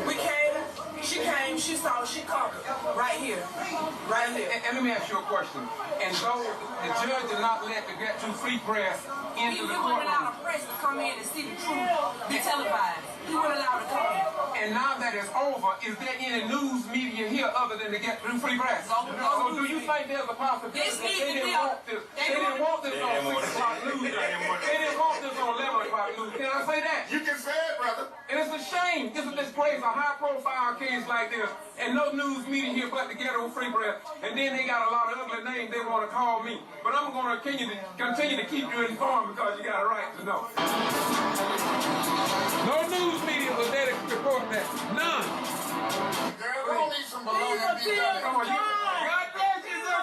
We came, she saw, she conquered right here. And let me ask you a question. And so the judge did not let the Get To Free press into the He wouldn't allow courtroom. the press to come in and see the truth be televised. He wouldn't allow it to come in. And now that it's over, is there any news media here other than the Get To Free press? So do you think there's a possibility that they didn't want this? They didn't want this on 6 o'clock news. They didn't want this on 11 o'clock news. Can I say that? You can say it, brother. And it's a shame. This displays a high-profile case like this, and no news media here but the Ghetto Free Press. And then they got a lot of ugly names they want to call me. But I'm going to continue to keep you informed, because you got a right to know. No news media was there to report that. None. Girl, we don't need some baloney. Come on, God bless you, Sir.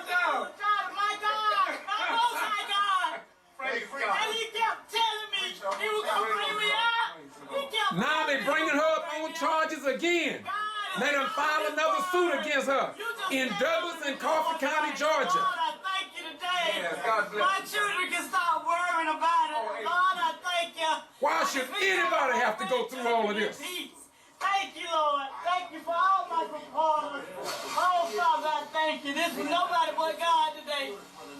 My God! My Most High God! Praise God. And he kept telling me he was going to bring me out. He kept Now they bringing her up on charges again. They done filed another suit against her in Douglas and Coffee County, Georgia. Lord, I thank you today. Yes, God bless My you. children can stop worrying about it. Lord, I thank you. Why should anybody have to go through all of this? Thank you, Lord. Thank you for all my supporters. Oh, Father, I thank you. This was nobody but God today.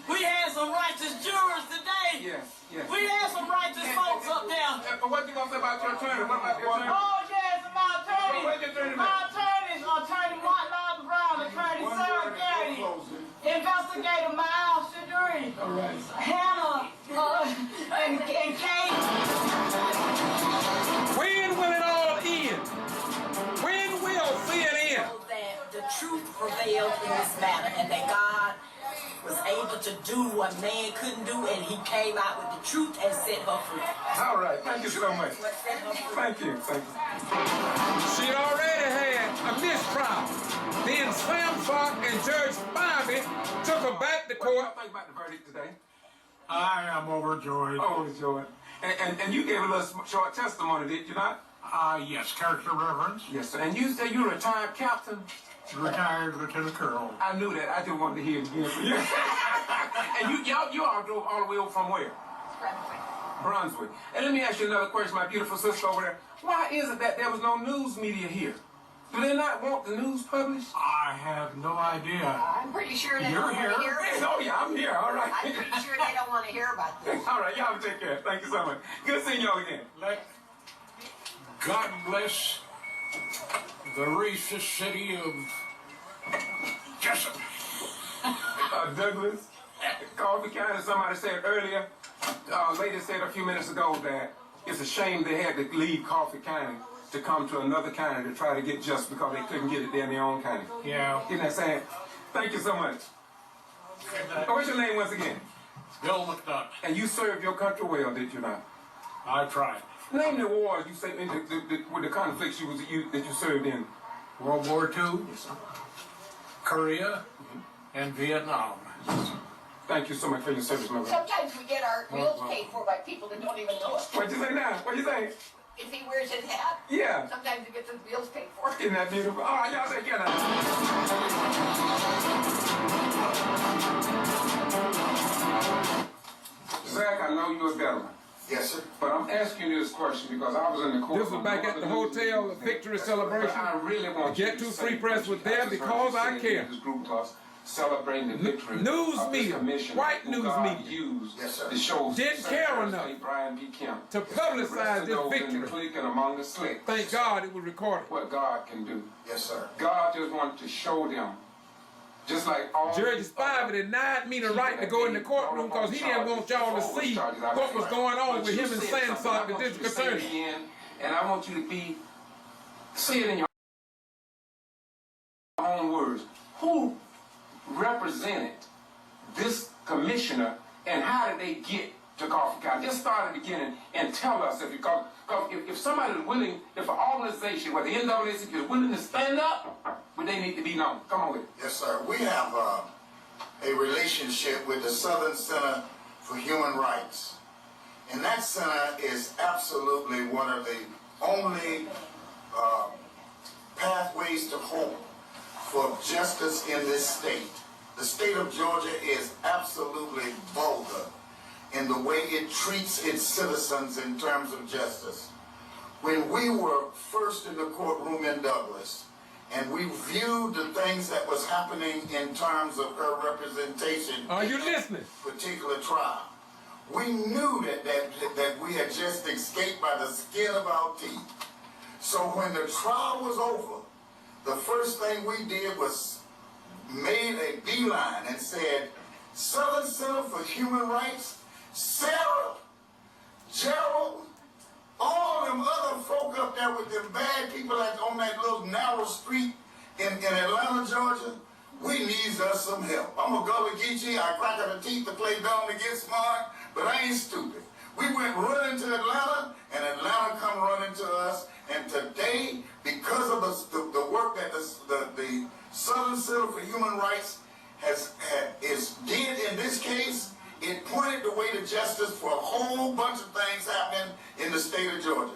We had some righteous jurors today. Yes. We had some righteous folks up there. What you going to say about your attorney? What about your attorney? Oh, yes, my attorney. Where's your attorney? My attorneys, Attorney Martin Lawson Brown, Attorney Sarah Gary, Investigator Miles Shaduri, Hannah, and Kate. When will it all end? When will see it end? That the truth prevailed in this matter, and that God was able to do what man couldn't do, and he came out with the truth and set her free. All right, thank you so much. Thank you, thank you. She already had a mistrial. Then Sam Clark and Judge Spivey took her back to court. What do you think about the verdict today? I am overjoyed. Overjoyed. And you gave a little short testimony, did you not? Yes, character reverence. Yes, sir. And you say you're a retired captain? Retired Lieutenant Colonel. I knew that. I just wanted to hear it again from you. And you all drove all the way over from where? Brunswick. And let me ask you another question, my beautiful sister over there. Why is it that there was no news media here? Do they not want the news published? I have no idea. I'm pretty sure they don't want to hear about it. Oh, yeah, I'm here. All right. I'm pretty sure they don't want to hear about this. All right, y'all take care. Thank you so much. Good seeing y'all again. God bless the racist city of Jessup. Douglas, Coffee County, somebody said earlier, a lady said a few minutes ago that it's a shame they had to leave Coffee County to come to another county to try to get justice because they couldn't get it there in their own county. Yeah. Isn't that sad? Thank you so much. What's your name once again? Bill McDonough. And you served your country well, did you not? I tried. Name the wars you say with the conflicts that you served in. World War II, yes, sir. Korea, and Vietnam. Thank you so much for your service, my brother. Sometimes we get our bills paid for by people that don't even know it. What'd you say now? What'd you say? If he wears his hat, yeah. Sometimes he gets his bills paid for. Isn't that beautiful? All right, y'all take care now. Zach, I know you're a veteran. Yes, sir. But I'm asking you this question because I was in the court. This was back at the hotel, the victory celebration. I really want Get to Free Press was there because I care. This group was celebrating the victory. News media, white news media, used yes, to show didn't care enough Brian P. Kemp to publicize this victory. And among the slick. Thank God it was recorded. What God can do. Yes, sir. God just wanted to show them. Just like all Judge Spivey denied me the right to go in the courtroom because he didn't want y'all to see what was going on with him and Sansock, the district attorney. And I want you to say it in your own words. Who represented this commissioner and how did they get to Coffee County? Just start at the beginning and tell us if somebody is willing, if an organization, whether the NAACP is willing to stand up, but they need to be known. Come on with it. Yes, sir. We have a relationship with the Southern Center for Human Rights. And that center is absolutely one of the only pathways to hope for justice in this state. The state of Georgia is absolutely vulgar in the way it treats its citizens in terms of justice. When we were first in the courtroom in Douglas, and we viewed the things that was happening in terms of her representation Are you listening? Particular trial, we knew that we had just escaped by the skin of our teeth. So when the trial was over, the first thing we did was made a beeline and said, Southern Center for Human Rights, Sarah, Gerald, all them other folk up there with them bad people on that little narrow street in Atlanta, Georgia, we needs us some help. I'm a Gullah Geechee, I crack her the teeth to play dumb to get smart, but I ain't stupid. We went running to Atlanta, and Atlanta come running to us, and today, because of the work that the Southern Center for Human Rights did in this case, it pointed the way to justice for a whole bunch of things happening in the state of Georgia.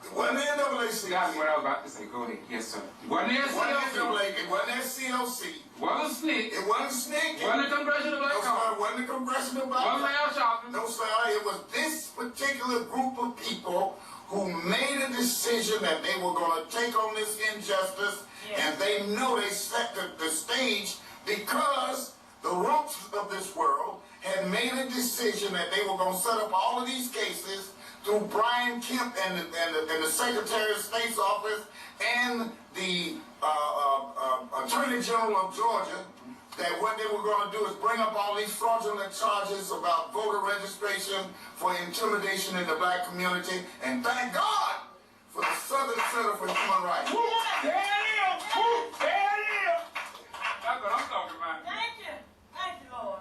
It wasn't the NAACP. That's what I was about to say. Go ahead. Yes, sir. It wasn't the NAACP. It wasn't CLC. It wasn't SNCC. It wasn't SNCC. It wasn't the Congressional Black Caucus. It wasn't the Congressional Black Caucus. No, sir. It was this particular group of people who made a decision that they were going to take on this injustice, and they know they set the stage because the roots of this world had made a decision that they were going to set up all of these cases through Brian Kemp and the Secretary of State's office and the Attorney General of Georgia, that what they were going to do is bring up all these fraudulent charges about voter registration for intimidation in the black community, and thank God for the Southern Center for Human Rights. There it is! There it is! That's what I'm talking about. Thank you. Thank you, Lord.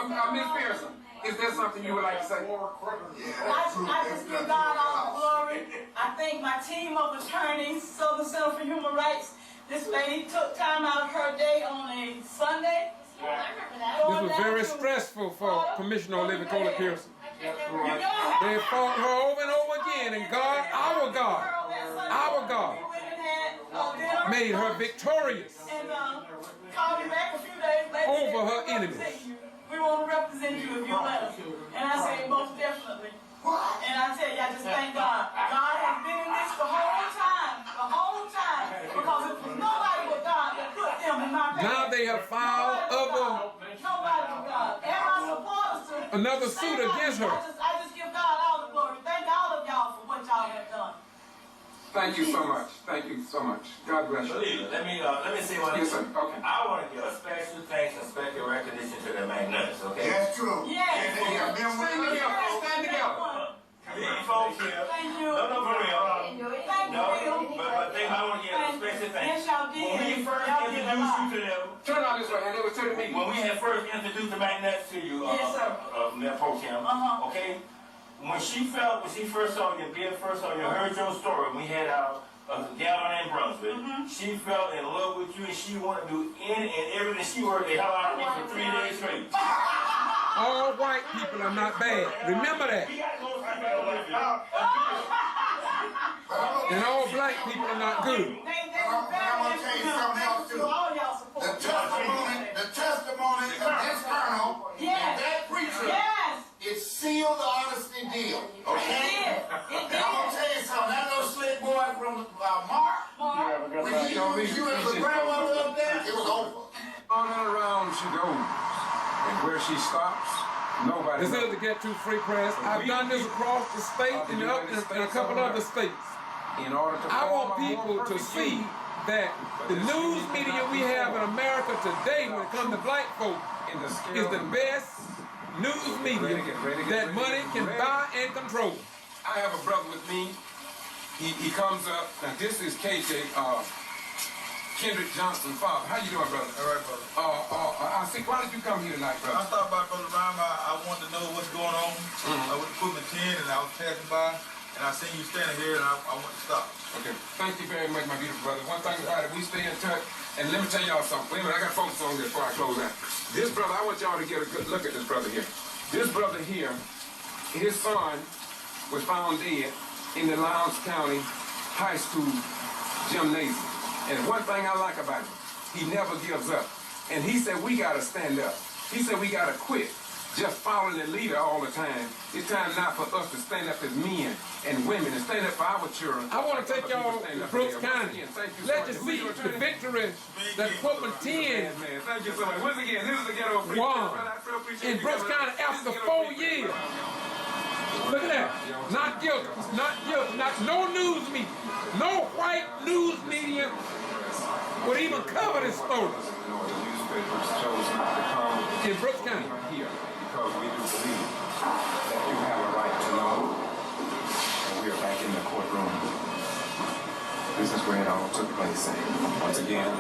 Ms. Pearson, is there something you would like to say? I just give God all the glory. I thank my team of attorneys, Southern Center for Human Rights. This lady took time out of her day on a Sunday. This was very stressful for Commissioner Olivia Coley Pearson. They fought her over and over again, and God, our God, made her victorious over her enemies. We want to represent you if you let us. And I say most definitely. And I tell you, I just thank God. God has been in this the whole time. Because it was nobody but God that put them in my path. Now they have filed another suit against her. I just give God all the glory. Thank all of y'all for what y'all have done. Thank you so much. Thank you so much. God bless you. Let me say one thing. Yes, sir. Okay. I want to give a special thanks and special recognition to the McNutt's, okay? That's true. Yes. Stand together. These folks here. Thank you. No, for real. Thank you, Bill. But I want to give a special thanks. Yes, y'all did. When we first introduced you to them, turn on this way, and they were to the meeting. when we had first introduced the McNutt's to you, Yes, sir. Mayor Pro Tem, okay? When she first saw you, Bill first saw you, heard your story, we had our gathering in Brunswick. She fell in love with you, and she wanted to do any and everything. She worked the hell out of me for 3 days straight. All white people are not bad. Remember that. And all black people are not good. I'm going to tell you something else too. The testimony of this colonel and that preacher, it sealed the honesty deal. Okay? And I'm going to tell you something. That little slick boy from Mark, when he used you as a grandmother up there, it was over. On and around she goes. And where she stops, nobody This is the Get To Free Press. I've done this across the state and up in a couple other states. I want people to see that the news media we have in America today when it comes to black folk is the best news media that money can buy and control. I have a brother with me. He comes up. Now this is KJ Kendrick Johnson's father. How you doing, brother? All right, brother. I see. Why did you come here tonight, brother? I stopped by, Brother Rhyme. I wanted to know what's going on with Equipment 10, and I was passing by, and I seen you standing here, and I wanted to stop. Okay. Thank you very much, my beautiful brother. One thing about it, we stay in touch. And let me tell y'all something. Wait a minute, I got to focus on this before I close out. This brother, I want y'all to get a good look at this brother here. This brother here, his son was found dead in the Lowndes County High School gymnasium. And one thing I like about him, he never gives up. And he said, we got to stand up. He said, we got to quit just following the leader all the time. It's time now for us to stand up as men and women and stand up for our children. I want to take y'all to Brooks County. Let you see the victory that Equipment 10 Thank you so much. Once again, this is the ghetto won in Brooks County after 4 years. Look at that. Not guilty. Not guilty. No news media. No white news media would even cover this story. In Brooks County. Here, because we do believe that you have a right to know. And we are back in the courtroom. This is where it all took place. Once again,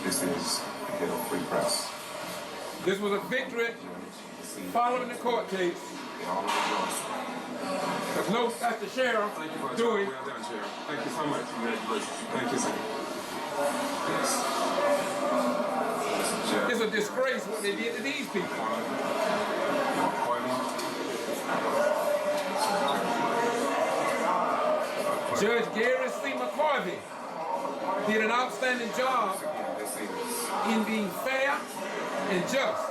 this is the Ghetto Free Press. This was a victory following the court case. That's the sheriff doing. Well done, Sheriff. Thank you so much. Congratulations. Thank you, sir. Yes. It's a disgrace what they did to these people. Judge Gary C. McCarthy did an outstanding job in being fair and just.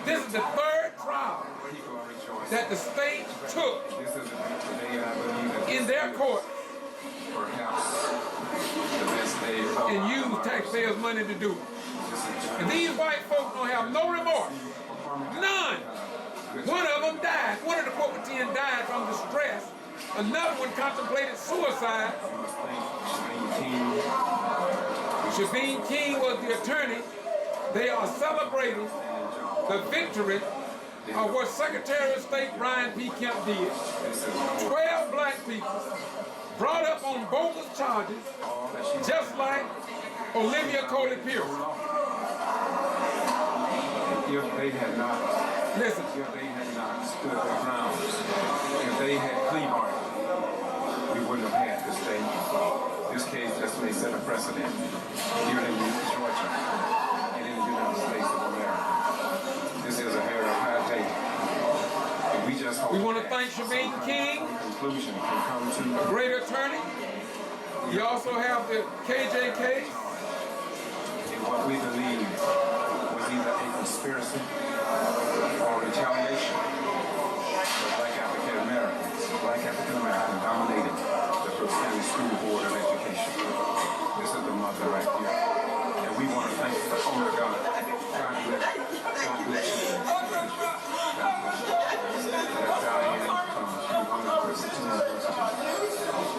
This is the third trial that the state took in their court and used taxpayers' money to do it. And these white folk don't have no remorse. None. One of them died. One of the Equipment 10 died from distress. Another one contemplated suicide. Shaveen King was the attorney. They are celebrating the victory of what Secretary of State Brian P. Kemp did. 12 black people brought up on bogus charges, just like Olivia Coley Pearson. If they had not Listen. If they had not stood their ground, if they had plea bargained, we wouldn't have had this thing. This case just may set a precedent here in Georgia and in the United States of America. This is a very high day. And we just hope we want to thank Shavine King, conclusion can come to a great attorney. You also have the KJ case. In what we believe was either a conspiracy or retaliation for Black African Americans dominated the Brooks County School Board of Education. This is the mother right here. And we want to thank the owner God. God bless you.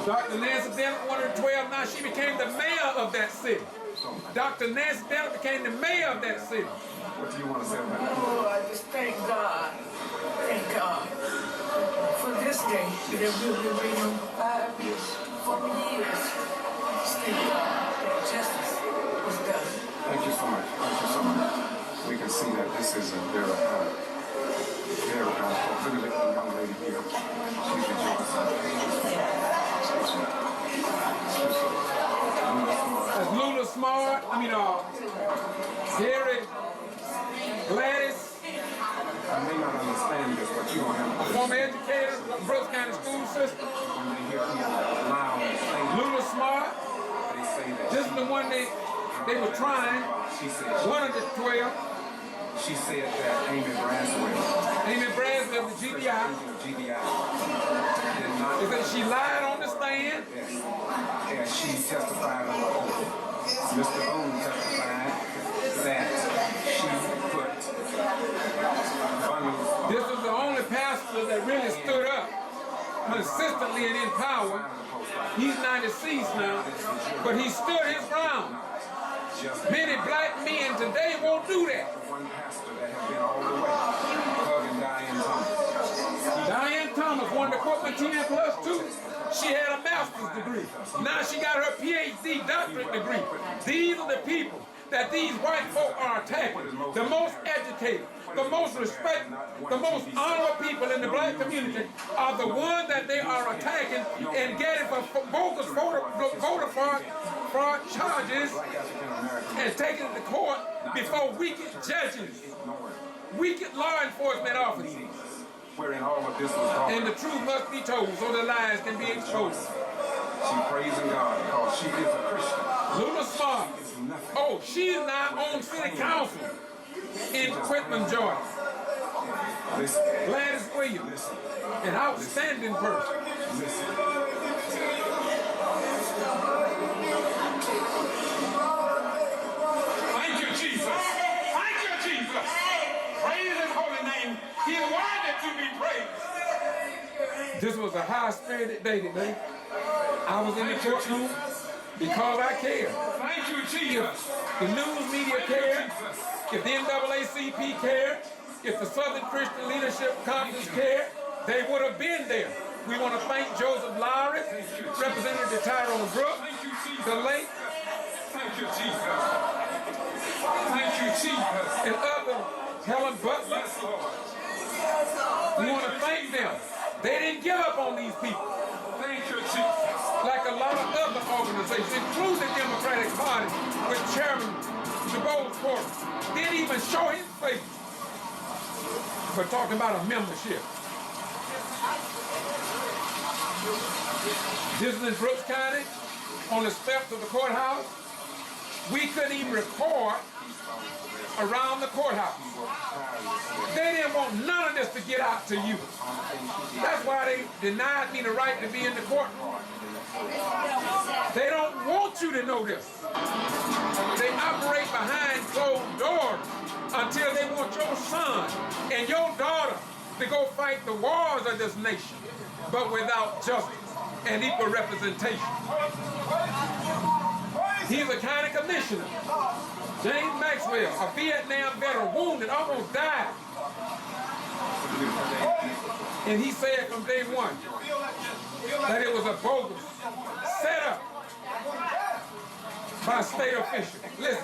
Dr. Nancy Dennett, 112, now she became the mayor of that city. Dr. Nancy Dennett became the mayor of that city. What do you want to say about that? Oh, I just thank God for this day that we've been waiting 4 years. Thank God that justice was done. Thank you so much. Thank you so much. We can see that this is a very high. Look at the young lady here. She's rejoicing. That's Lula Smart, Gary, Gladys. I may not understand this, but you don't have to. Former educator of Brooks County school system. Lula Smart. They say that. This is the one they were trying. One of the 12. She said that Amy Braswell, the G.B.R. Is that she lied on the stand? Yes. And she testified on the court. Mr. Boone testified that she put bundles. This was the only pastor that really stood up consistently and in power. He's not deceased now, but he stood his ground. Many black men today won't do that. One pastor that has been all the way, hugging Diane Thomas. Diane Thomas won the Corcoran 10+2. She had a master's degree. Now she got her PhD doctorate degree. These are the people that these white folk are attacking. The most educated, the most respected, the most honorable people in the black community are the ones that they are attacking and getting for bogus voter fraud charges and taking it to court before wicked judges, wicked law enforcement officers. Wherein all of this was gone. And the truth must be told so the lies can be exposed. She praising God because she is a Christian. Lula Smart. Oh, she is now on city council in Quitman, Georgia. Gladys Williams, an outstanding person. Thank you, Jesus. Thank you, Jesus. Praise his holy name. He's worthy to be praised. This was a high-spirited day today. I was in the courtroom because I care. Thank you, Jesus. If the news media cared, if the NAACP cared, if the Southern Christian Leadership Conference cared, they would have been there. We want to thank Joseph Lowry, Representative Tyrone Brooks, the late. Thank you, Jesus. Thank you, Jesus. And other Helen Butler. We want to thank them. They didn't give up on these people. Thank you, Jesus. Like a lot of other organizations, including the Democratic Party, with Chairman G.B.R. didn't even show his face. We're talking about a membership. This is in Brooks County, on the steps of the courthouse. We couldn't even record around the courthouse. They didn't want none of this to get out to you. That's why they denied me the right to be in the courtroom. They don't want you to know this. They operate behind closed doors until they want your son and your daughter to go fight the wars of this nation, but without justice and equal representation. He's a county commissioner. James Maxwell, a Vietnam veteran, wounded, almost died. And he said from day one that it was a bogus setup by state officials. Listen.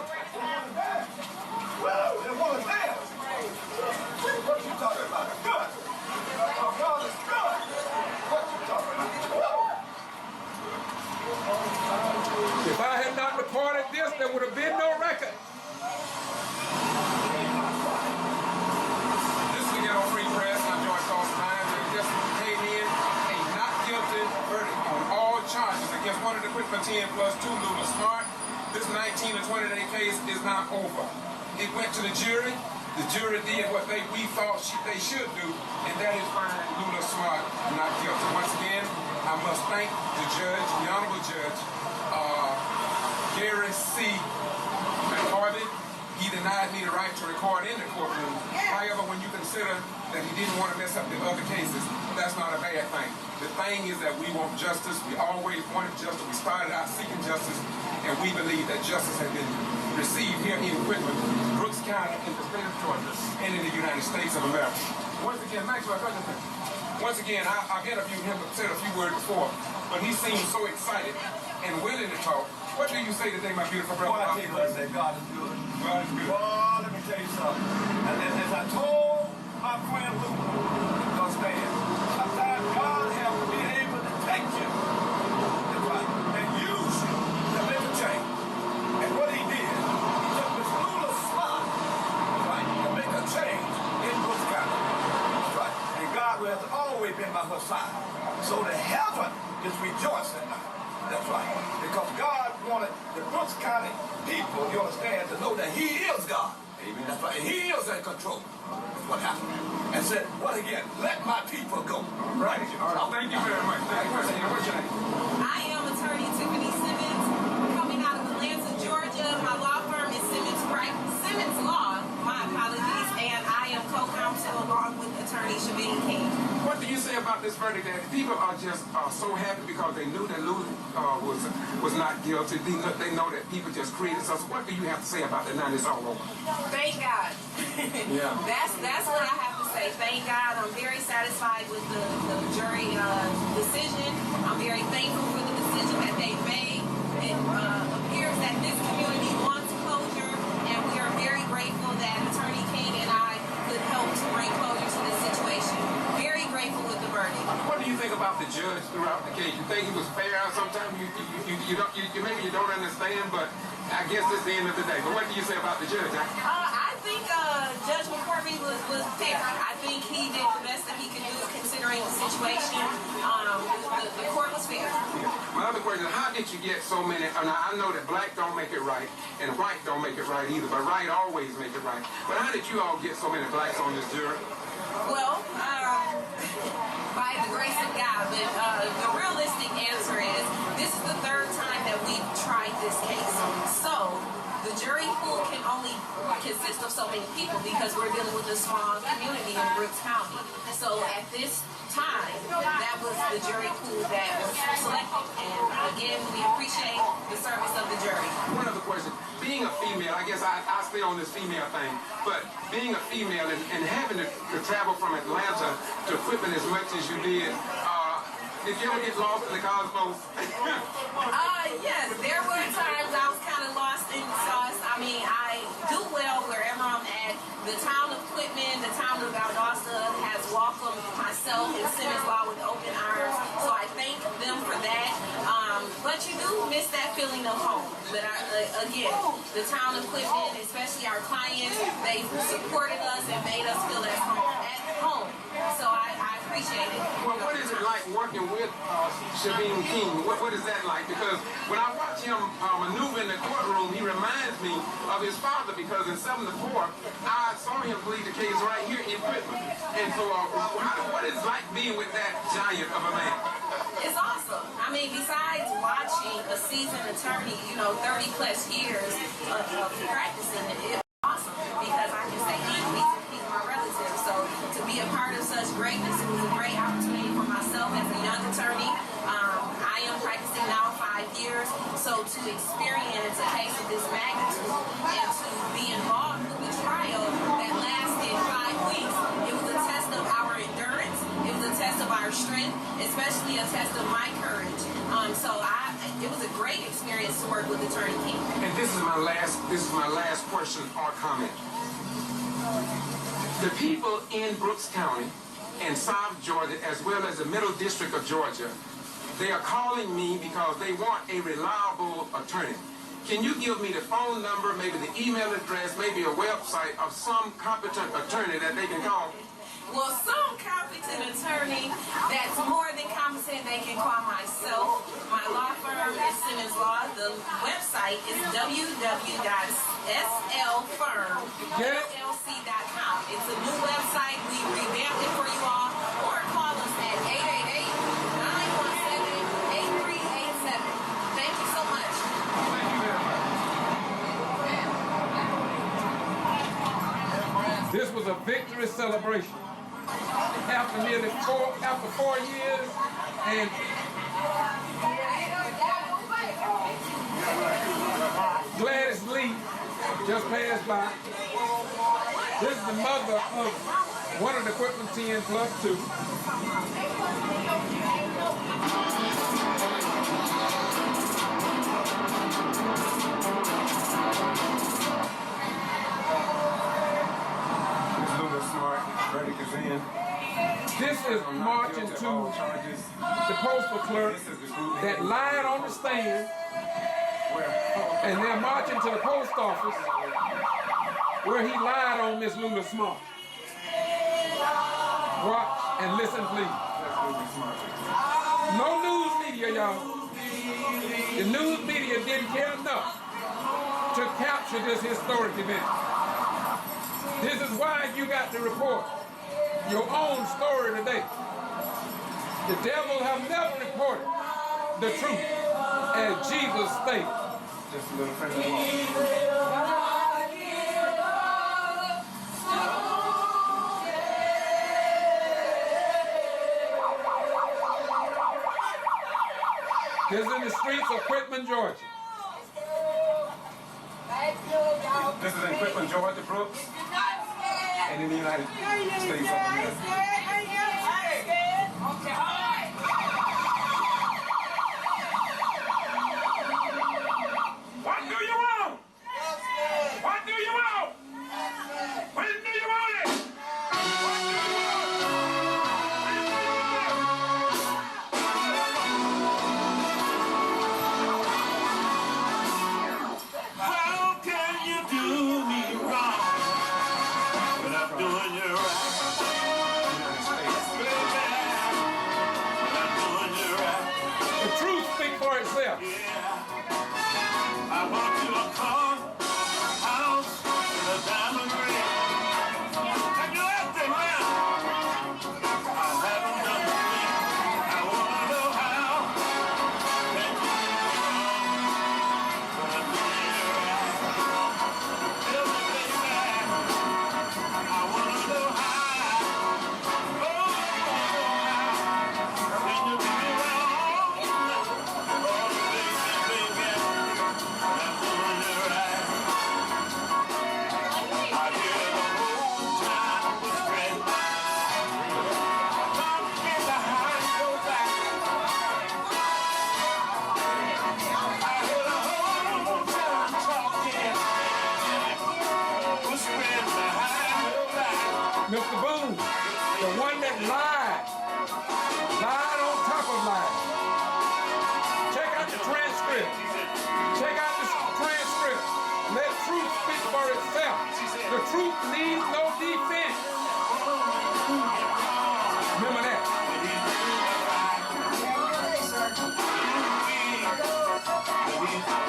10 plus 2, Lula Smart. This 19 to 20 day case is not over. It went to the jury. The jury did what we thought they should do, and that is find Lula Smart not guilty. Once again, I must thank the judge, the Honorable Judge, Gary C. McCarthy. He denied me the right to record in the courtroom. However, when you consider that he didn't want to mess up the other cases, that's not a bad thing. The thing is that we want justice. We always wanted justice. We started out seeking justice, and we believe that justice has been received here in Whitman, Brooks County, in the state of Georgia, and in the United States of America. Once again, Maxwell, once again, I've interviewed him, said a few words before, but he seems so excited and willing to talk. What do you say today, my beautiful brother? Well, I tell you what I say, God is good. God is good. Well, let me tell you something. And as I told my friend Luke, understand, sometimes God has to be able to take you, that's right, and use you to make a change. And what he did, he took Miss Lula Smart, right, to make a change in Brooks County. That's right. And God has always been by her side. So the heaven is rejoicing now. That's right. Because God wanted the Brooks County people, you understand, to know that he is God. Amen. That's right. And he is in control. That's what happened. And said, what again? Let my people go. Right. All right. Thank you very much. What's your name? I am attorney Tiffany Simmons, coming out of Atlanta, Georgia. My law firm is Simmons Law, my apologies, and I am co-counsel along with attorney Shavine King. What do you say about this verdict? That people are just so happy because they knew that Lula was not guilty. They know that people just created something. What do you have to say about that now it's all over? Thank God. Yeah. That's what I have to say. Thank God. I'm very satisfied with the jury decision. I'm very thankful for the decision that they made. It appears that this community wants closure, and we are very grateful that Attorney King and I could help to bring closure to this situation. Very grateful with the verdict. What do you think about the judge throughout the case? You think he was fair? Sometimes maybe you don't understand, but I guess it's the end of the day. But what do you say about the judge? I think Judge McCorvey was fair. I think he did the best that he could do considering the situation. The court was fair. My other question is, how did you get so many? I know that black don't make it right, and white don't make it right either, but right always make it right. But how did you all get so many blacks on this jury? Well, by the grace of God, but the realistic answer is this is the third time that we've tried this case. So the jury pool can only consist of so many people because we're dealing with a small community in Brooks County. So at this time, that was the jury pool that was selected. And again, we appreciate the service of the jury. One other question. Being a female, I guess I stay on this female thing, but being a female and having to travel from Atlanta to Whitman as much as you did you ever get lost in the cosmos? Yes, there were times I was kind of lost in the sauce. I mean, I do well wherever I'm at. The town of Whitman, the town of Valdosta has welcomed myself and Simmons Law with open arms, so I thank them for that. But you do miss that feeling of home. But again, the town of Whitman, especially our clients, they supported us and made us feel at home. So I appreciate it. Well, what is it like working with Shavine King? What is that like? Because when I watch him maneuver in the courtroom, he reminds me of his father, because in '74, I saw him plead the case right here in Whitman. And so what is it like being with that giant of a man? It's awesome. I mean, besides watching a seasoned attorney, 30 plus years of practicing, it's awesome because I can say he's my relative. So to be a part of such greatness, it was a great opportunity for myself as a young attorney. I am practicing now 5 years, so to experience a case of this magnitude and to be involved with the trial that lasted 5 weeks, it was a test of our endurance, it was a test of our strength, especially a test of my courage. It was a great experience to work with Attorney King. And this is my last question or comment. The people in Brooks County and South Georgia, as well as the Middle District of Georgia, they are calling me because they want a reliable attorney. Can you give me the phone number, maybe the email address, maybe a website of some competent attorney that they can call? Well, some competent attorney that's more than competent, they can call myself. My law firm is Simmons Law. The website is www.slfirmllc.com. It's a new website. We revamped it for you all. Or call us at 888-917-8387. Thank you so much. Thank you very much. This was a victory celebration. After 4 years, and Gladys Lee just passed by. This is the mother of one of the Equipment 10 plus 2. This is marching to the postal clerk that lied on the stand, and they're marching to the post office where he lied on Miss Lula Smart. Watch and listen, please. No news media, y'all. The news media didn't care enough to capture this historic event. This is why you got to report your own story today. The devil have never reported the truth as Jesus stated. Just a little friendly walk. This is in the streets of Quitman, Georgia. This is in Quitman, Georgia, Brooks, and in the United States of America. What do you want? What do you want? When do you want it? What do you How can you do me wrong when I'm doing you right? The truth speaks for itself. I bought you a car, a house, and a diamond ring. And you left it now. I haven't done a thing. I wanna know how. Can you do me wrong when I'm doing you right? Tell me, baby, I wanna know how. Oh, can you do me wrong? Oh, baby, I'm doing you right. I hear the whole time was great. Come in behind your back. I hear the whole time talking. Whispering behind your back. Mr. Boone, the one that lied on top of lies. Check out the transcript. Check out the transcript. Let truth speak for itself. The truth needs no defense. Remember that.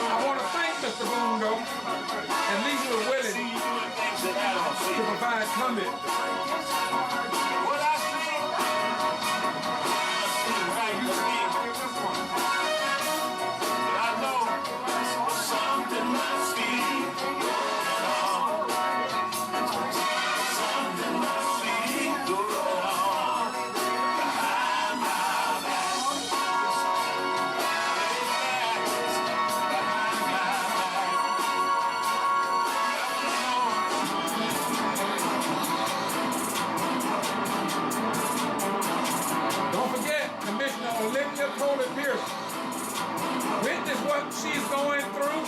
I want to thank Mr. Boone, though. At least he was willing to provide comment. What I see, right you see. But I know something must be going on. Something must be going on behind my back. Don't forget, Commissioner Olivia Coley Pearson. Witness what she's going through.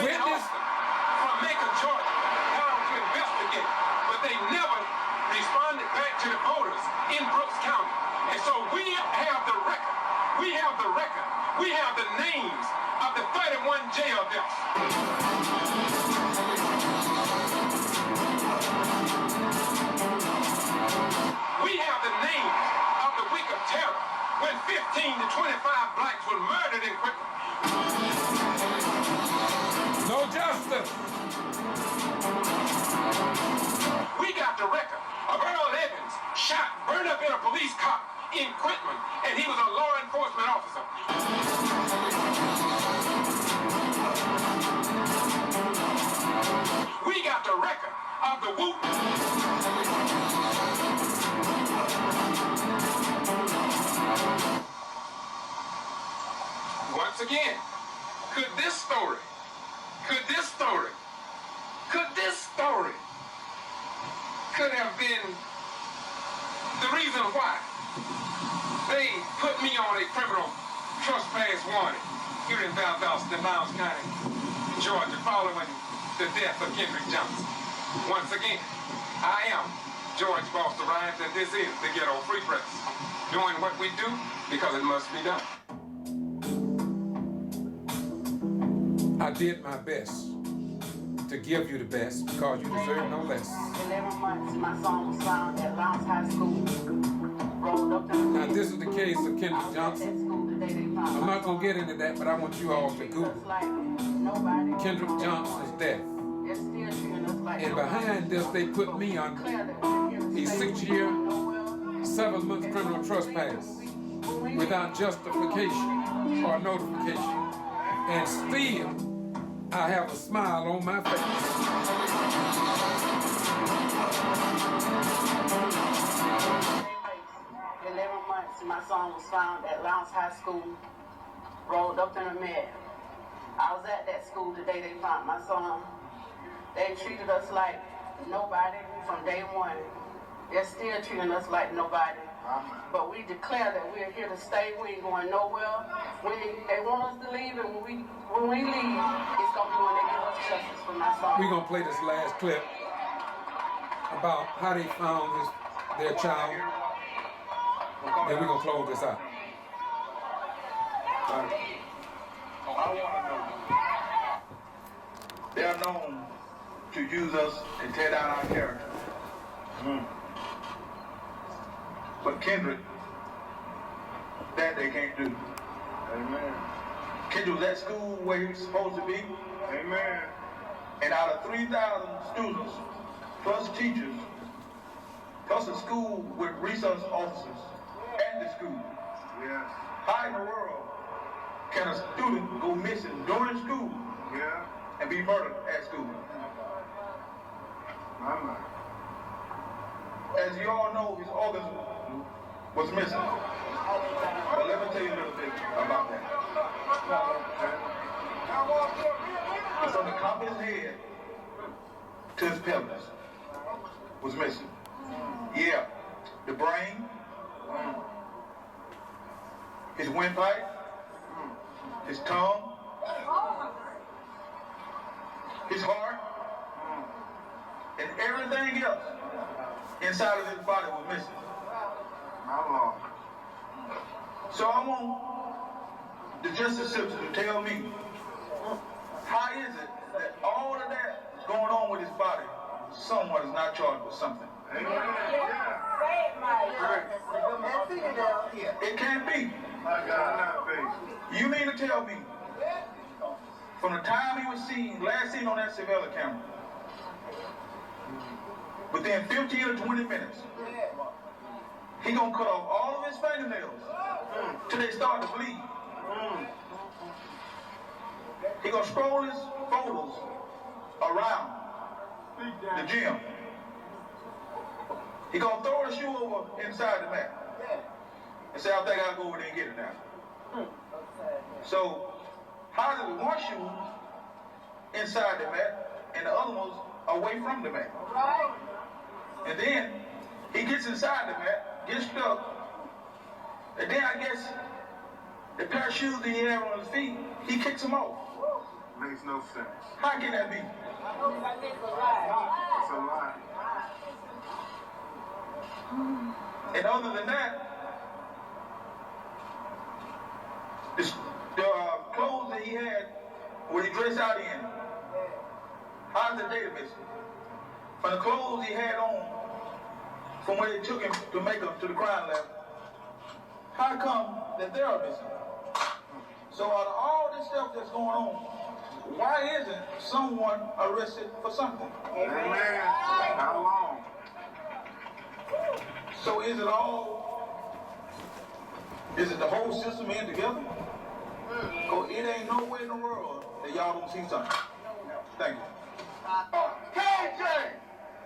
Witness. From Macon, Georgia, down to investigate, but they never responded back to the voters in Brooks County. And so we have the record. We have the record. We have the names of the 31 jail deaths. We have the names of the week of terror when 15 to 25 blacks were murdered in Quitman. No justice. We got the record of Earl Evans shot, burned up in a police car in Quitman, and he was a law enforcement officer. We got the record of the whoop. Once again, could this story could have been the reason why they put me on a criminal trespass warning here in Valdosta, Lowndes County, Georgia, following the death of Kendrick Johnson. Once again, I am George Foster Rhymes, and this is the Ghetto Free Press, doing what we do because it must be done. I did my best to give you the best because you deserve no less. 11 months, my son was found at Lowndes High School. Now this is the case of Kendrick Johnson. I'm not going to get into that, but I want you all to Google Kendrick Johnson's death. And behind this, they put me on a 6-year, 7 months criminal trespass without justification or notification. And still, I have a smile on my face. 11 months, my son was found at Lowndes High School, rolled up in a mess. I was at that school the day they found my son. They treated us like nobody from day one. They're still treating us like nobody. But we declare that we're here to stay. We ain't going nowhere. They want us to leave, and when we leave, it's going to be when they give us justice for my son. We're going to play this last clip about how they found their child. Then we're going to close this out. I want to know. They are known to use us and tear down our character. But Kendrick, that they can't do. Amen. Kendrick was at school where he was supposed to be. Amen. And out of 3,000 students, plus teachers, plus a school with resource officers at the school. Yes. How in the world can a student go missing during school? Yeah. And be murdered at school? As you all know, his organs was missing. But let me tell you a little bit about that. From the top of his head to his pelvis was missing. Yeah, the brain, his windpipe, his tongue, his heart, and everything else inside of his body was missing. So I want the justice system to tell me, how is it that all of that is going on with his body, someone is not charged with something? It can't be. You mean to tell me, from the time he was last seen on that surveillance camera, within 15 or 20 minutes, he gonna cut off all of his fingernails till they start to bleed. He gonna scroll his photos around the gym. He gonna throw the shoe over inside the mat and say, I think I'll go over there and get it now. So, how does one shoe inside the mat and the other one's away from the mat? And then he gets inside the mat, gets stuck, and then I guess the pair of shoes that he had on his feet, he kicks them off. Makes no sense. How can that be? It's a lie. And other than that, the clothes that he had What he dressed out in? How's the data missing? From the clothes he had on, from where they took him to make him to the crime lab, how come that they're missing? So out of all this stuff that's going on, why isn't someone arrested for something? Amen. How long? So is it the whole system in together? Because it ain't no way in the world that y'all don't see something. Thank you. KJ!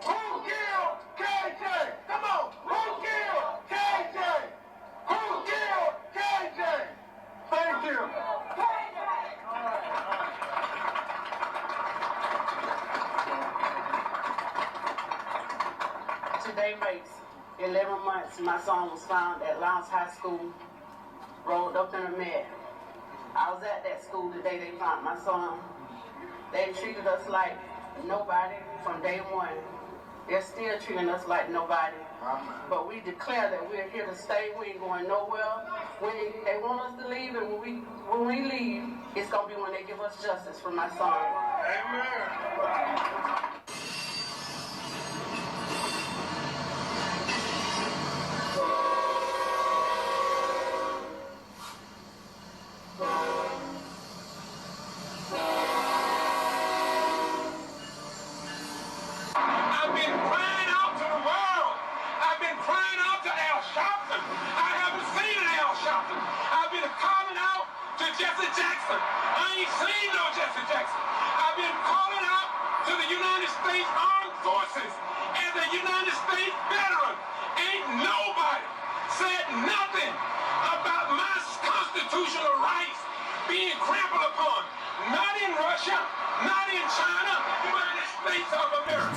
Who killed KJ? Come on! Who killed KJ? Who killed KJ? Thank you. Today makes 11 months my son was found at Lowndes High School, rolled up in a mess. I was at that school the day they found my son. They treated us like nobody from day one. They're still treating us like nobody. But we declare that we're here to stay. We ain't going nowhere. They want us to leave, and when we leave, it's going to be when they give us justice for my son. Amen. I've been crying out to the world. I've been crying out to Al Sharpton. I haven't seen an Al Sharpton. I've been calling out to Jesse Jackson. I ain't seen no Jesse Jackson. I've been calling out to the United States Armed Forces and the United States veteran. Ain't nobody said nothing about my constitutional rights being trampled upon. Not in Russia, not in China, but in the States of America.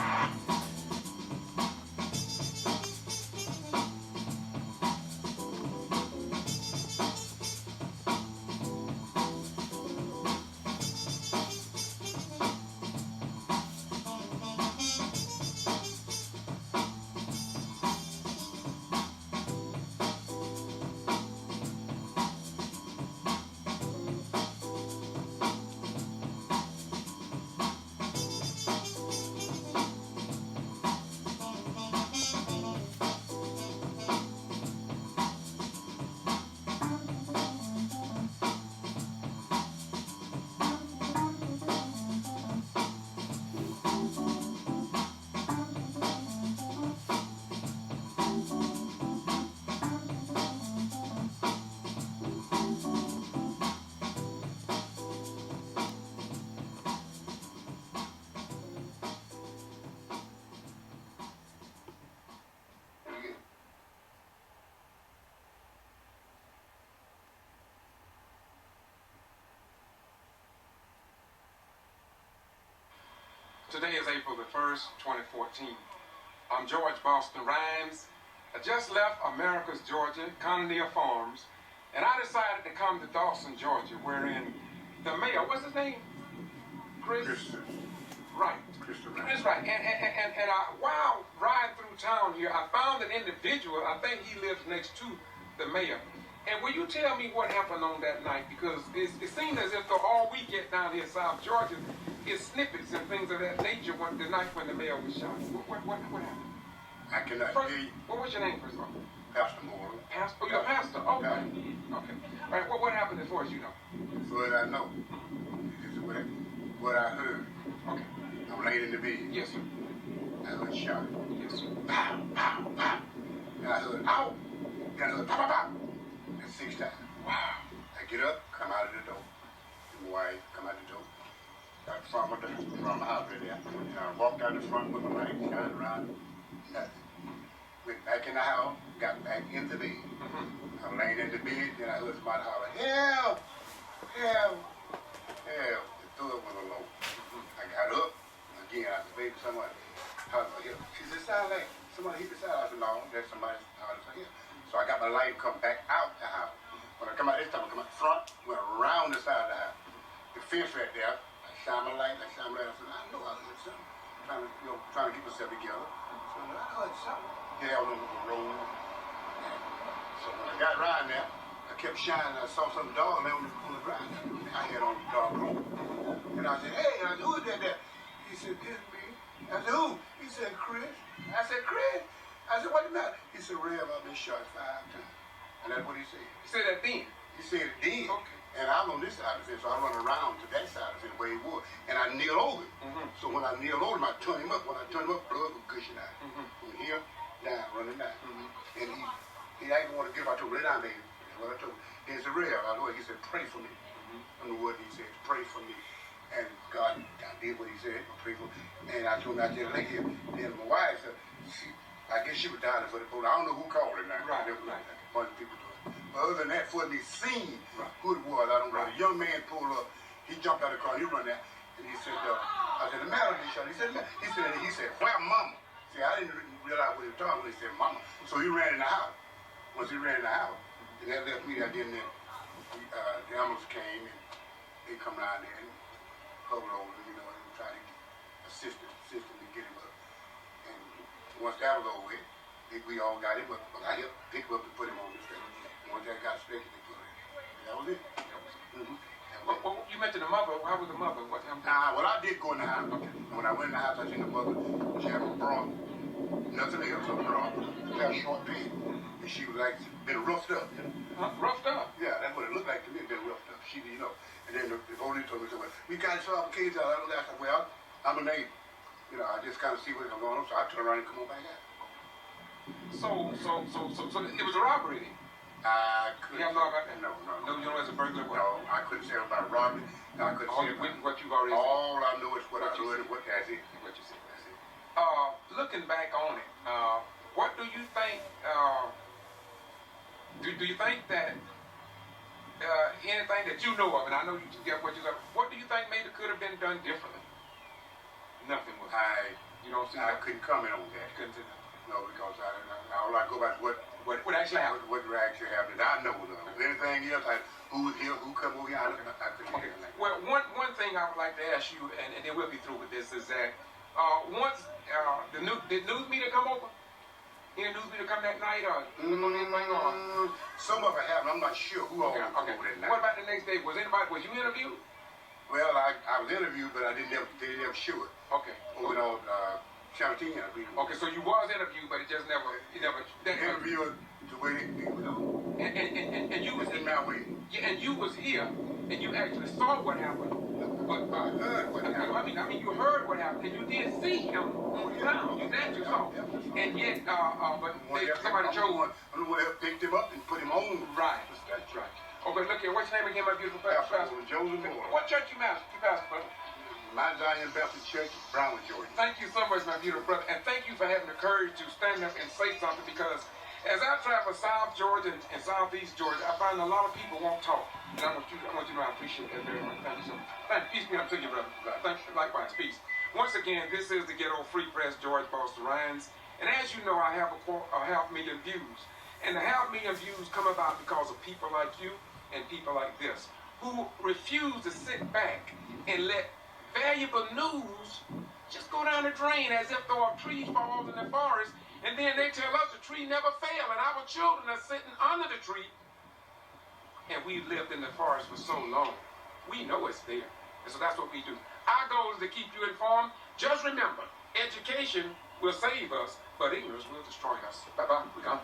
Today is April the 1st, 2014. I'm George Boston Rhymes. I just left America's Georgia, Conneaut Farms, and I decided to come to Dawson, Georgia, wherein the mayor, what's his name? Christian. Right. Christian. That's right. And while riding through town here, I found an individual, I think he lives next to the mayor. And will you tell me what happened on that night? Because it seemed as if all we get down here in South Georgia is snippets and things of that nature the night when the mayor was shot. What happened? I cannot hear you. What was your name, first of all? Pastor Moore. Pastor? Oh, you're a pastor? Okay. Okay. All right, what happened as far as you know? As far as I know, this is what I heard. Okay. I'm laying in the bed. Yes, sir. I heard shot. Yes, sir. Pow, pow, pow. And I heard, ow. And I heard, pow, pow, pow. That's 6 times. Wow. I get up, come out of the door. My wife come out the door. Got from the house right there. And I walked out the front with my light shining around. Nothing. Went back in the house, got back in the bed. I'm laying in the bed, then I heard somebody holler, help! Help! Help! The door was alone. I got up, again, I said, baby, someone hollered for help. She said, sound like somebody hit the side. I said, no, that's somebody hollering for help. So I got my light, come back out the house. When I come out this time, I come out the front, went around the side of the house. The fence right there, I shine my light, I said, I know I heard something. Trying to get myself together. So I heard something. Hell on the road. So when I got around there, I kept shining. I saw some dog man on the ground. I had on the dog room. And I said, hey, I said, who is that there? He said, this me. I said, who? He said, Chris. I said, Chris? I said, what the matter? He said, Rev, I've been shot 5 times. And that's what he said. He said that then? He said it then. Okay. And I'm on this side of the fence, so I run around to that side of the fence where he was. And I kneel over him. So when I kneel over him, I turn him up. When I turn him up, blood was gushing out. From here, down, running down. And he ain't want to give. I told him, lay down, baby. That's what I told him. Then he said, Rev, I know it. He said, pray for me. I don't know what he said, pray for me. And God did what he said, pray for me. And I told him, I said, lay here. Then my wife said, I guess she was down for the boat. I don't know who called her now. Right. There was a bunch of people doing it. But other than that, for me seeing who it was, I don't know. The young man pulled up, he jumped out of the car, he run out, and he said, I said, the matter with you, he said, where mama? See, I didn't realize what he was talking when he said mama. So he ran in the house. Once he ran in the house, and that left me there, then the animals came, and they come down there and covered over, you know, and try to assist him to get him up. And once that was over with, we all got him up, but I helped pick him up and put him on the stretcher. Once that got stretched, they put him. And that was it. Well, you mentioned the mother. How was the mother? What happened? Well, I did go in the house. Okay. When I went in the house, I seen the mother. She had a bra, nothing else, a bra, a short pants. And she was like, been roughed up. Roughed up? Yeah, that's what it looked like to me, been roughed up. She, you know. And then the police told me, well, we got to solve the case out. I said, well, I'm a neighbor. You know, I just kind of see what's going on, so I turn around and come on back out. So it was a robbery. I couldn't. You have no about that? No. No, you know it's a burglar? No, I couldn't say about robbery. I couldn't say about what you've already said. All I know is what I heard and what that's it. What you said, that's it. Looking back on it, what do you think, do you think that anything that you know of, and I know you get what you got, what do you think maybe could have been done differently? Nothing was. You don't see I couldn't comment on that. Couldn't say that. No, because all I go by what actually happened. What actually happened. I know anything else, who was here, who come over here, I couldn't hear that. Well, one thing I would like to ask you, and then we'll be through with this, is that once did news media come over? Any news media come that night, or some of it happened. I'm not sure who all came over that night. What about the next day? Was you interviewed? Well, I was interviewed, but they didn't ever show it. Okay. Over on Channel 10, I believe. Okay, so you was interviewed, but it just never. Interviewed the way they do. And you was in my way. Yeah, and you was here, and you actually saw what happened. But I heard what happened. I mean, you heard what happened, and you did see him on the ground. You actually saw. And yet, but somebody chose. I'm the one that picked him up and put him on. Right. Okay, look here. What's your name again, my beautiful pastor? Joseph Moore. What church you pastor, brother? Mount Zion Baptist Church, Brownwood, Georgia. Thank you so much, my beautiful brother, and thank you for having the courage to stand up and say something, because as I travel South Georgia and Southeast Georgia, I find a lot of people won't talk, and I want you to know I appreciate that very much. Thank you so much. Thank you. Peace be unto you, brother. Thank you. Likewise, peace. Once again, this is the Ghetto Free Press, George Boston Ryans, and as you know, I have a 500,000 views, and the 500,000 views come about because of people like you and people like this, who refuse to sit back and let valuable news just go down the drain as if though a tree falls in the forest, and then they tell us the tree never fell, and our children are sitting under the tree, and we lived in the forest for so long. We know it's there, and so that's what we do. Our goal is to keep you informed. Just remember, education will save us, but ignorance will destroy us. Bye-bye. We're gone.